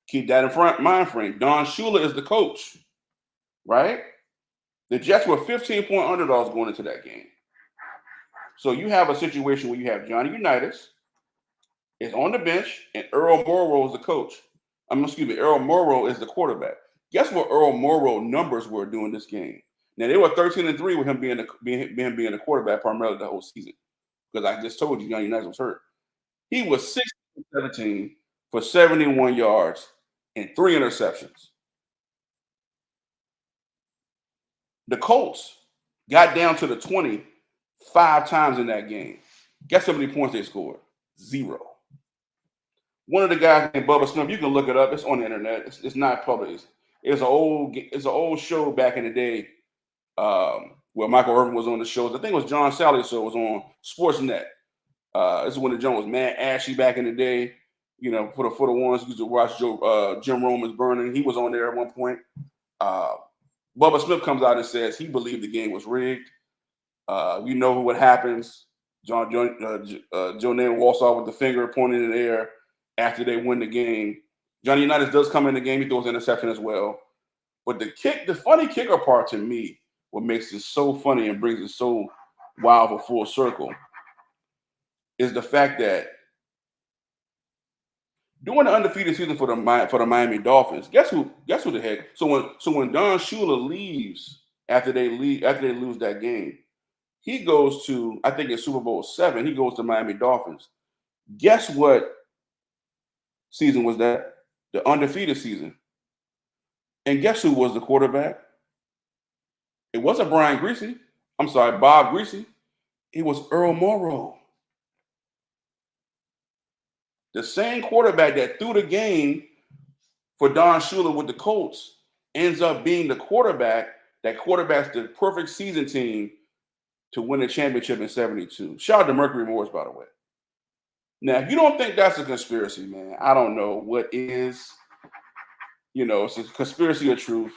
Keep that in mind frame. Don Shula is the coach, right? The Jets were 15-point underdogs going into that game. So you have a situation where you have Johnny Unitas is on the bench and Earl Morrow is the coach. Earl Morrow is the quarterback. Guess what Earl Morrow numbers were doing this game? Now they were 13-3 with him being the quarterback primarily the whole season. Because I just told you Johnny Unitas was hurt. He was 6-17 for 71 yards and 3 interceptions. The Colts got down to the 20 5 times in that game. Guess how many points they scored? 0. One of the guys named Bubba Smith, you can look it up. It's on the internet. It's not public. It's an old show back in the day where Michael Irvin was on the shows. I think it was John Sally's show. It was on Sportsnet. This is when the joint was mad ashy back in the day. You know, for the ones who used to watch Jim Roman's Burning, he was on there at one point. Bubba Smith comes out and says he believed the game was rigged. You know what happens. Joe Namath walks off with the finger pointing in the air after they win the game. Johnny Unitas does come in the game. He throws an interception as well. But the funny kicker part to me, what makes it so funny and brings it so wild for full circle, is the fact that during the undefeated season for the Miami Dolphins, guess who the heck? So when Don Shula leaves after they lose that game, he goes to, I think it's Super Bowl 7. He goes to Miami Dolphins. Guess what season was that? The undefeated season. And guess who was the quarterback? It wasn't Bob Griese. It was Earl Morrow. The same quarterback that threw the game for Don Shula with the Colts ends up being the quarterback that quarterbacks the perfect season team to win the championship in 72. Shout out to Mercury Morris, by the way. Now, if you don't think that's a conspiracy, man, I don't know what is. You know, it's a conspiracy of truth.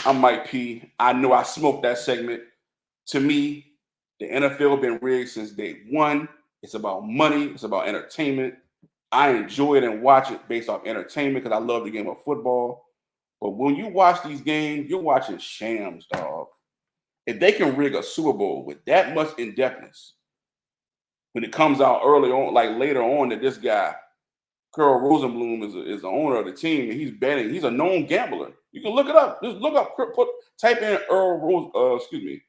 I'm Mike P. I know I smoked that segment. To me, the NFL been rigged since day one. It's about money. It's about entertainment. I enjoy it and watch it based off entertainment because I love the game of football. But when you watch these games, you're watching shams, dog. If they can rig a Super Bowl with that much in-depthness, when it comes out early on, like later on, that this guy, Carl Rosenblum, is the owner of the team and he's betting. He's a known gambler. You can look it up. Just look up, type in Carl Rosenblum.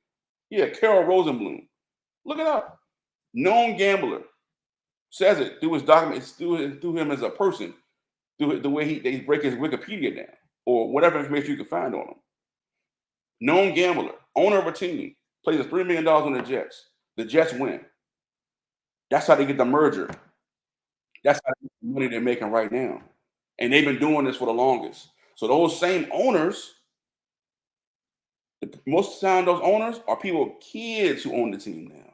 Look it up. Known gambler. Says it through his documents, through him as a person, through the way they break his Wikipedia down or whatever information you can find on him. Known gambler, owner of a team, plays $3 million on the Jets. The Jets win. That's how they get the merger. That's how they get the money they're making right now. And they've been doing this for the longest. So those same owners, most of the time those owners are kids who own the team now.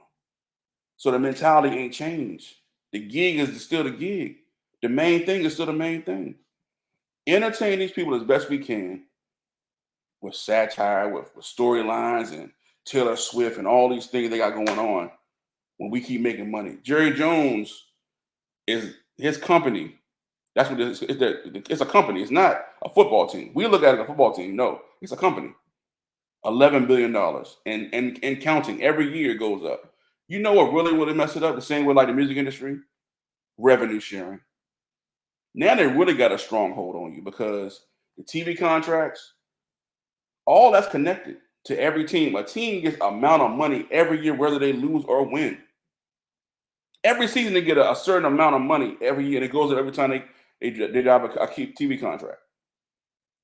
So the mentality ain't changed. The gig is still the gig. The main thing is still the main thing. Entertain these people as best we can with satire, with storylines and Taylor Swift and all these things they got going on when we keep making money. Jerry Jones his company. That's what it is. It's a company. It's not a football team. We look at it as a football team. No, it's a company. $11 billion and counting. Every year it goes up. You know what really messed it up? The same way like the music industry? Revenue sharing. Now they really got a stronghold on you because the TV contracts, all that's connected to every team. A team gets amount of money every year, whether they lose or win. Every season they get a certain amount of money every year. And it goes up every time they drive a TV contract.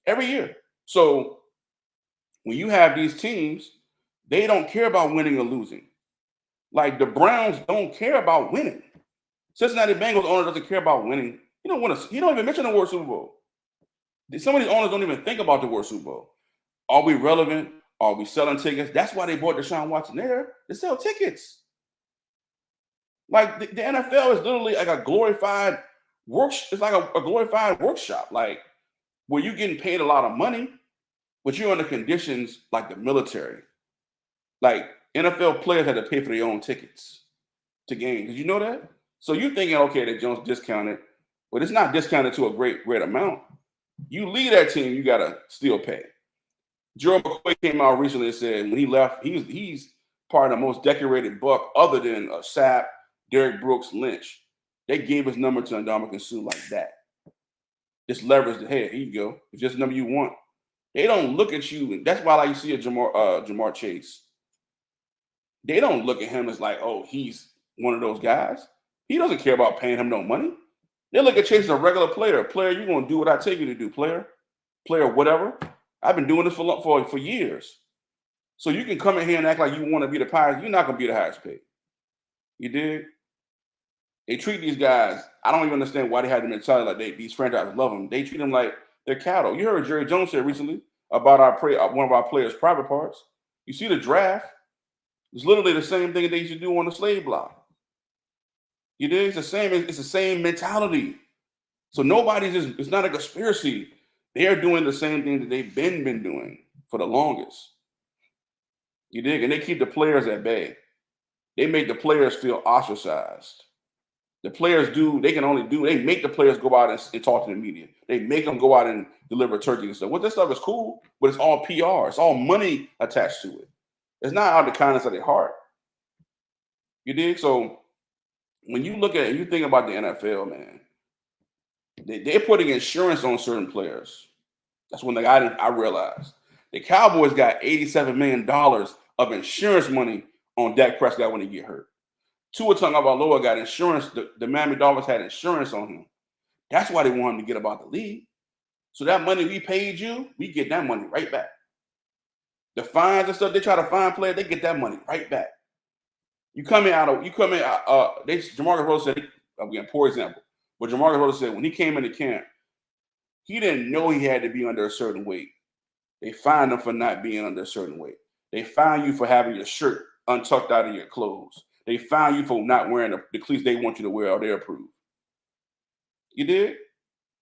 Every year. So when you have these teams, they don't care about winning or losing. Like the Browns don't care about winning. Cincinnati Bengals owner doesn't care about winning. He don't even mention the word Super Bowl. Some of these owners don't even think about the word Super Bowl. Are we relevant? Are we selling tickets? That's why they bought Deshaun Watson there. To sell tickets. Like the NFL is literally like a glorified it's like a glorified workshop. Like where you're getting paid a lot of money, but you're under conditions like the military. Like NFL players had to pay for their own tickets to games. Did you know that? So you're thinking, okay, that Jones discounted, but it's not discounted to a great amount. You leave that team, you gotta still pay. Gerald McCoy came out recently and said when he left, he's part of the most decorated Buck other than Sapp, Derrick Brooks, Lynch. They gave his number to Ndamukong Suh like that. Just leverage the head. Here you go. It's just the number you want. They don't look at you. That's why like you see a Jamar Chase. They don't look at him as like, oh, he's one of those guys. He doesn't care about paying him no money. They look at Chase as a regular player. Player, you're going to do what I tell you to do, player, whatever. I've been doing this for years. So you can come in here and act like you want to be the Pirates. You're not going to be the highest paid. You did? They treat these guys. I don't even understand why they had the mentality like these franchises love them. They treat them like they're cattle. You heard Jerry Jones say recently about one of our players' private parts. You see the draft. It's literally the same thing they used to do on the slave block. You did? It's the same mentality. So it's not a conspiracy. They are doing the same thing that they've been doing for the longest. You dig? And they keep the players at bay. They make the players feel ostracized. The players they make the players go out and talk to the media. They make them go out and deliver turkey and stuff. Well, this stuff is cool, but it's all PR. It's all money attached to it. It's not out of the kindness of their heart. You dig? So when you look at it, you think about the NFL, man, they're putting insurance on certain players. That's one thing I realized. The Cowboys got $87 million of insurance money on Dak Prescott when he get hurt. Tua Tagovailoa got insurance. The Miami Dolphins had insurance on him. That's why they want him to get about the league. So that money we paid you, we get that money right back. The fines and stuff, they try to fine players, they get that money right back. Jamarcus Rose said, again, poor example, but Jamarcus Rose said when he came into camp, he didn't know he had to be under a certain weight. They fined him for not being under a certain weight. They fine you for having your shirt untucked out of your clothes. They fine you for not wearing the cleats they want you to wear or they approve. You did?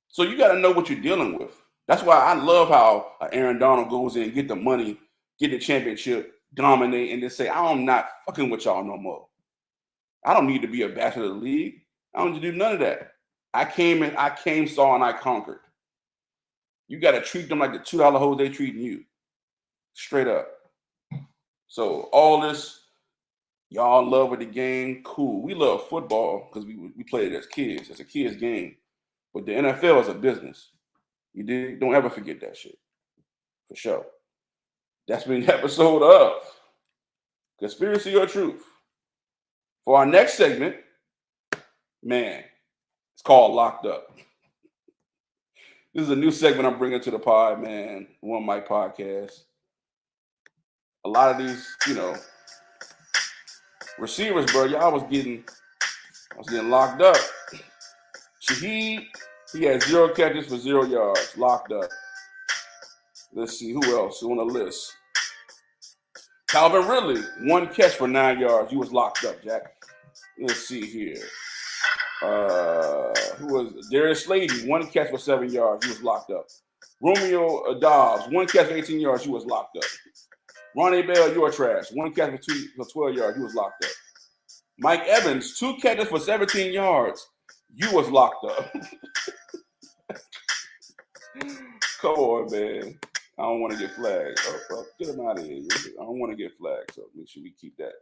So you got to know what you're dealing with. That's why I love how Aaron Donald goes in, get the money, get the championship, dominate, and just say, I'm not fucking with y'all no more. I don't need to be a ambassador of the league. I don't need to do none of that. I came, saw, and I conquered. You got to treat them like the $2 hoes they treating you. Straight up. So all this, y'all in love with the game, cool. We love football because we played it as kids. It's a kid's game. But the NFL is a business. You did? Don't ever forget that shit. For sure. That's been the episode of Conspiracy or Truth. For our next segment, man, it's called Locked Up. This is a new segment I'm bringing to the pod, man. One Mic Podcast. A lot of these, receivers, bro, I was getting locked up. Shaheed, he had 0 catches for 0 yards, locked up. Let's see, who else on the list? Calvin Ridley, 1 catch for 9 yards. He was locked up, Jack. Let's see here. Who was Darius Slayton, 1 catch for 7 yards. He was locked up. Romeo Dobbs, 1 catch for 18 yards. He was locked up. Ronnie Bell, you're trash. 1 catch for 12 yards. He was locked up. Mike Evans, 2 catches for 17 yards. You was locked up. Come on, man. I don't want to get flagged. Get him out of here. I don't want to get flagged, so make sure we keep that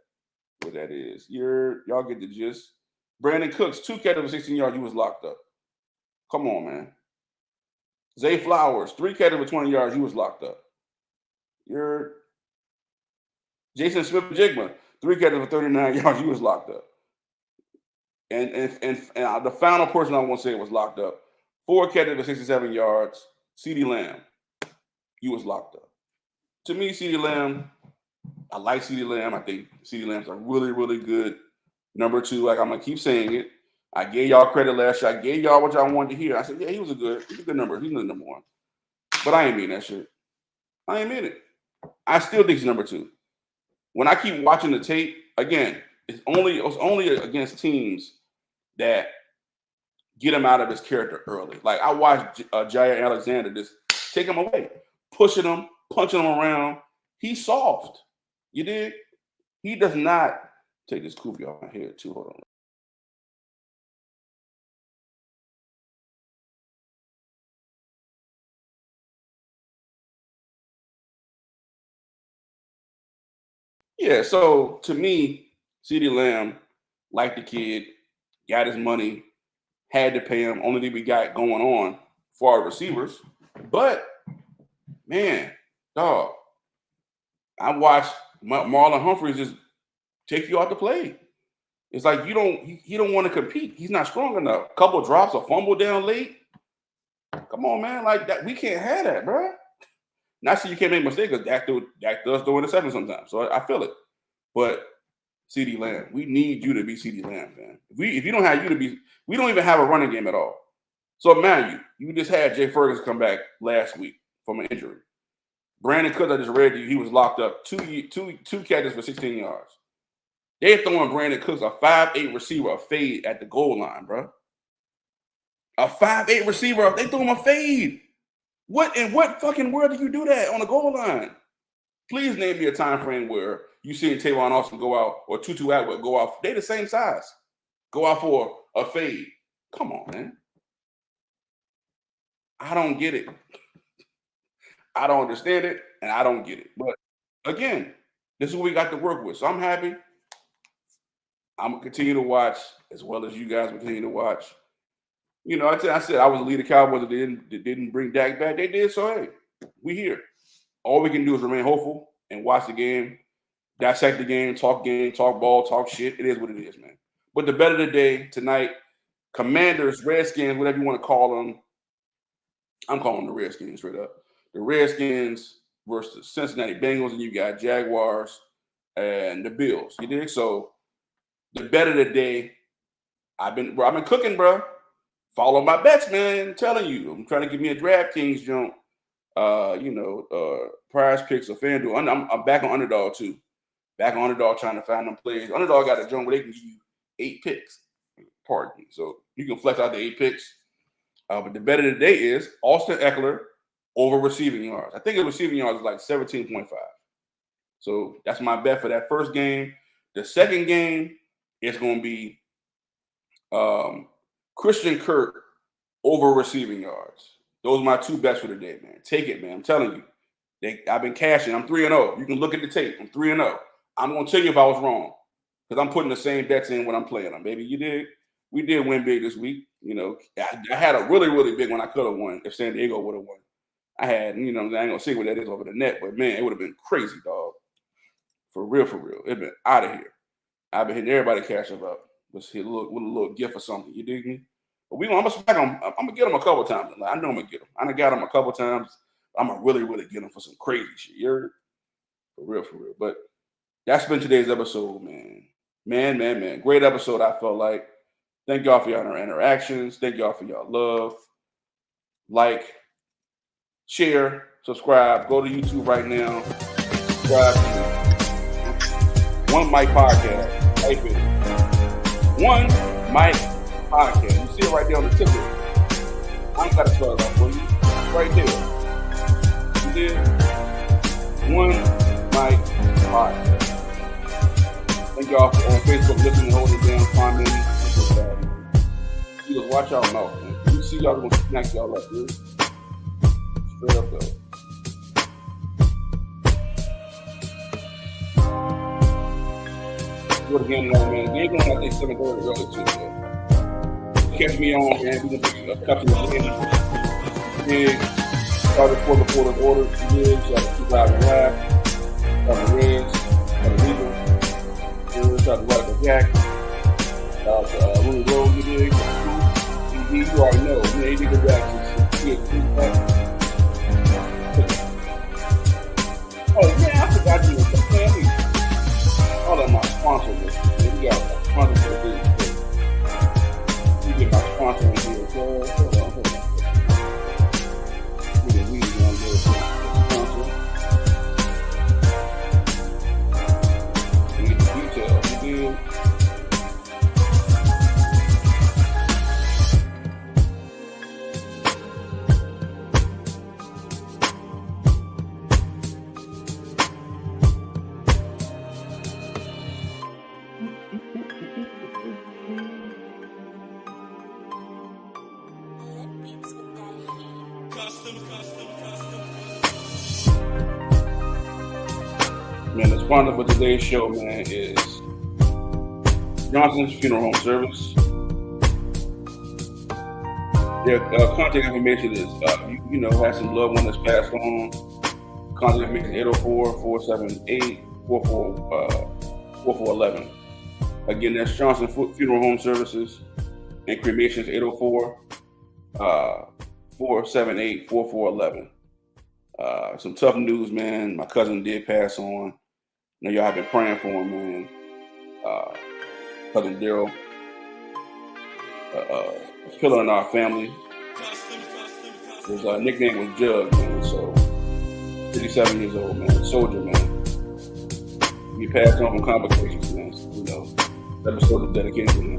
where that is. Y'all get the gist. Brandon Cooks, 2 catches for 16 yards. You was locked up. Come on, man. Zay Flowers, 3 catches for 20 yards. You was locked up. Jason Smith-Jigma, 3 catches for 39 yards. You was locked up. And the final person I want to say was locked up. 4 catches for 67 yards. CeeDee Lamb, you was locked up. To me, CeeDee Lamb, I like CeeDee Lamb. I think CeeDee Lamb's a really, really good number 2. Like I'm gonna keep saying it. I gave y'all credit last year. I gave y'all what y'all wanted to hear. I said, yeah, he's a good number. He's the number 1. But I ain't mean that shit. I ain't mean it. I still think he's number 2. When I keep watching the tape, again, it's only against teams that get him out of his character early. Like I watched Jair Alexander just take him away, pushing him, punching him around. He's soft. You dig? He does not take this kufi off my head too. Hold on. Yeah, so to me, CeeDee Lamb, like the kid, got his money, had to pay him. Only thing we got going on for our receivers. But, man, dog, I watched Marlon Humphreys just take you out to play. It's like you don't want to compete. He's not strong enough. Couple drops, a fumble down late. Come on, man. Like that, we can't have that, bro. Not so you can't make mistakes because Dak does throw interceptions sometimes. So I feel it. But CeeDee Lamb, we need you to be CeeDee Lamb, man. If you don't have you to be, we don't even have a running game at all. So man, you just had Jay Ferguson come back last week from an injury. Brandon Cooks, I just read you, he was locked up 2 catches for 16 yards. They're throwing Brandon Cooks, a 5'8" receiver, a fade at the goal line, bro. A 5'8" receiver, they threw him a fade. What in what fucking world do you do that on the goal line? Please name me a time frame where you see Tavon Austin go out or Tutu Atwell go out. They the same size. Go out for a fade. Come on, man. I don't get it. I don't understand it, and I don't get it. But again, this is what we got to work with. So I'm happy. I'm gonna continue to watch as well as you guys continue to watch. You know, I said I was the leader Cowboys that didn't bring Dak back. They did, so hey, we here. All we can do is remain hopeful and watch the game, dissect the game, talk ball, talk shit. It is what it is, man. But the bet of the day tonight, Commanders, Redskins, whatever you want to call them. I'm calling them the Redskins straight up. The Redskins versus the Cincinnati Bengals, and you got Jaguars and the Bills. You dig? So the bet of the day, I've been cooking, bro. Follow my bets, man. I'm telling you, I'm trying to give me a DraftKings jump. Prize Picks or FanDuel. I'm back on Underdog too. Back on Underdog trying to find them plays. Underdog got a jump where they can give you 8 picks. Pardon me. So you can flex out the 8 picks. But the bet of the day is Austin Eckler over receiving yards. I think the receiving yards is like 17.5. So that's my bet for that first game. The second game is going to be Christian Kirk over receiving yards. Those are my 2 bets for the day, man. Take it, man. I'm telling you. I've been cashing. I'm 3-0. You can look at the tape. I'm 3-0. I'm going to tell you if I was wrong because I'm putting the same bets in when I'm playing them, baby. You did. We did win big this week. You know, I had a really, really big one I could have won if San Diego would have won. I had, I ain't going to say what that is over the net, but, man, it would have been crazy, dog. For real, for real. It's been out of here. I've been hitting everybody cash up. Let's hit with a little gift or something. You dig me? But I'm gonna get them a couple times. I know I'm gonna get them. I done got them a couple times. I'm gonna really, really get them for some crazy shit. You're for real. But that's been today's episode, man. Man. Great episode. I felt like. Thank y'all for your interactions. Thank y'all for your love. Like, share, subscribe. Go to YouTube right now. Subscribe to One Mic Podcast. Type it. One Mic Podcast. You see it right there on the tip of it. I ain't got to spell it out for you. Right there. You did? One Mic Podcast. Thank y'all for on Facebook listening, holding down, commenting. Steelers, watch y'all mouth, man. You see y'all gonna smack y'all up, dude. Straight up, though. Do it again, man. The game going, I think, 7:30 early, too, man. Catch me on, man. We're going to be a couple of games. Big. Started for the quarter order. Big. Shot the 2,000 laps. Shot the Reds. Shot the Eagles. Shot the Radical Jack. Shot the Rooney Road. You dig? You already know. Man, you dig the Jackson. Oh, yeah, I forgot you were the family. All of my sponsors. We got a sponsor for this. You get my sponsor in here. Hold on. We can on this sponsor. We get the details. You do. Man, the sponsor for today's show, man, is Johnson's Funeral Home Service. Their contact information is, has some loved one that's passed on. Contact information 804-478-4411. Again, that's Johnson Funeral Home Services, and cremations 804-478-4411. Some tough news, man. My cousin did pass on. I know y'all have been praying for him, man. Cousin Daryl, a pillar in our family. His nickname was Jug, man. So, 57 years old, man. Soldier, man. He passed on from complications, man. So, episode is dedicated to him.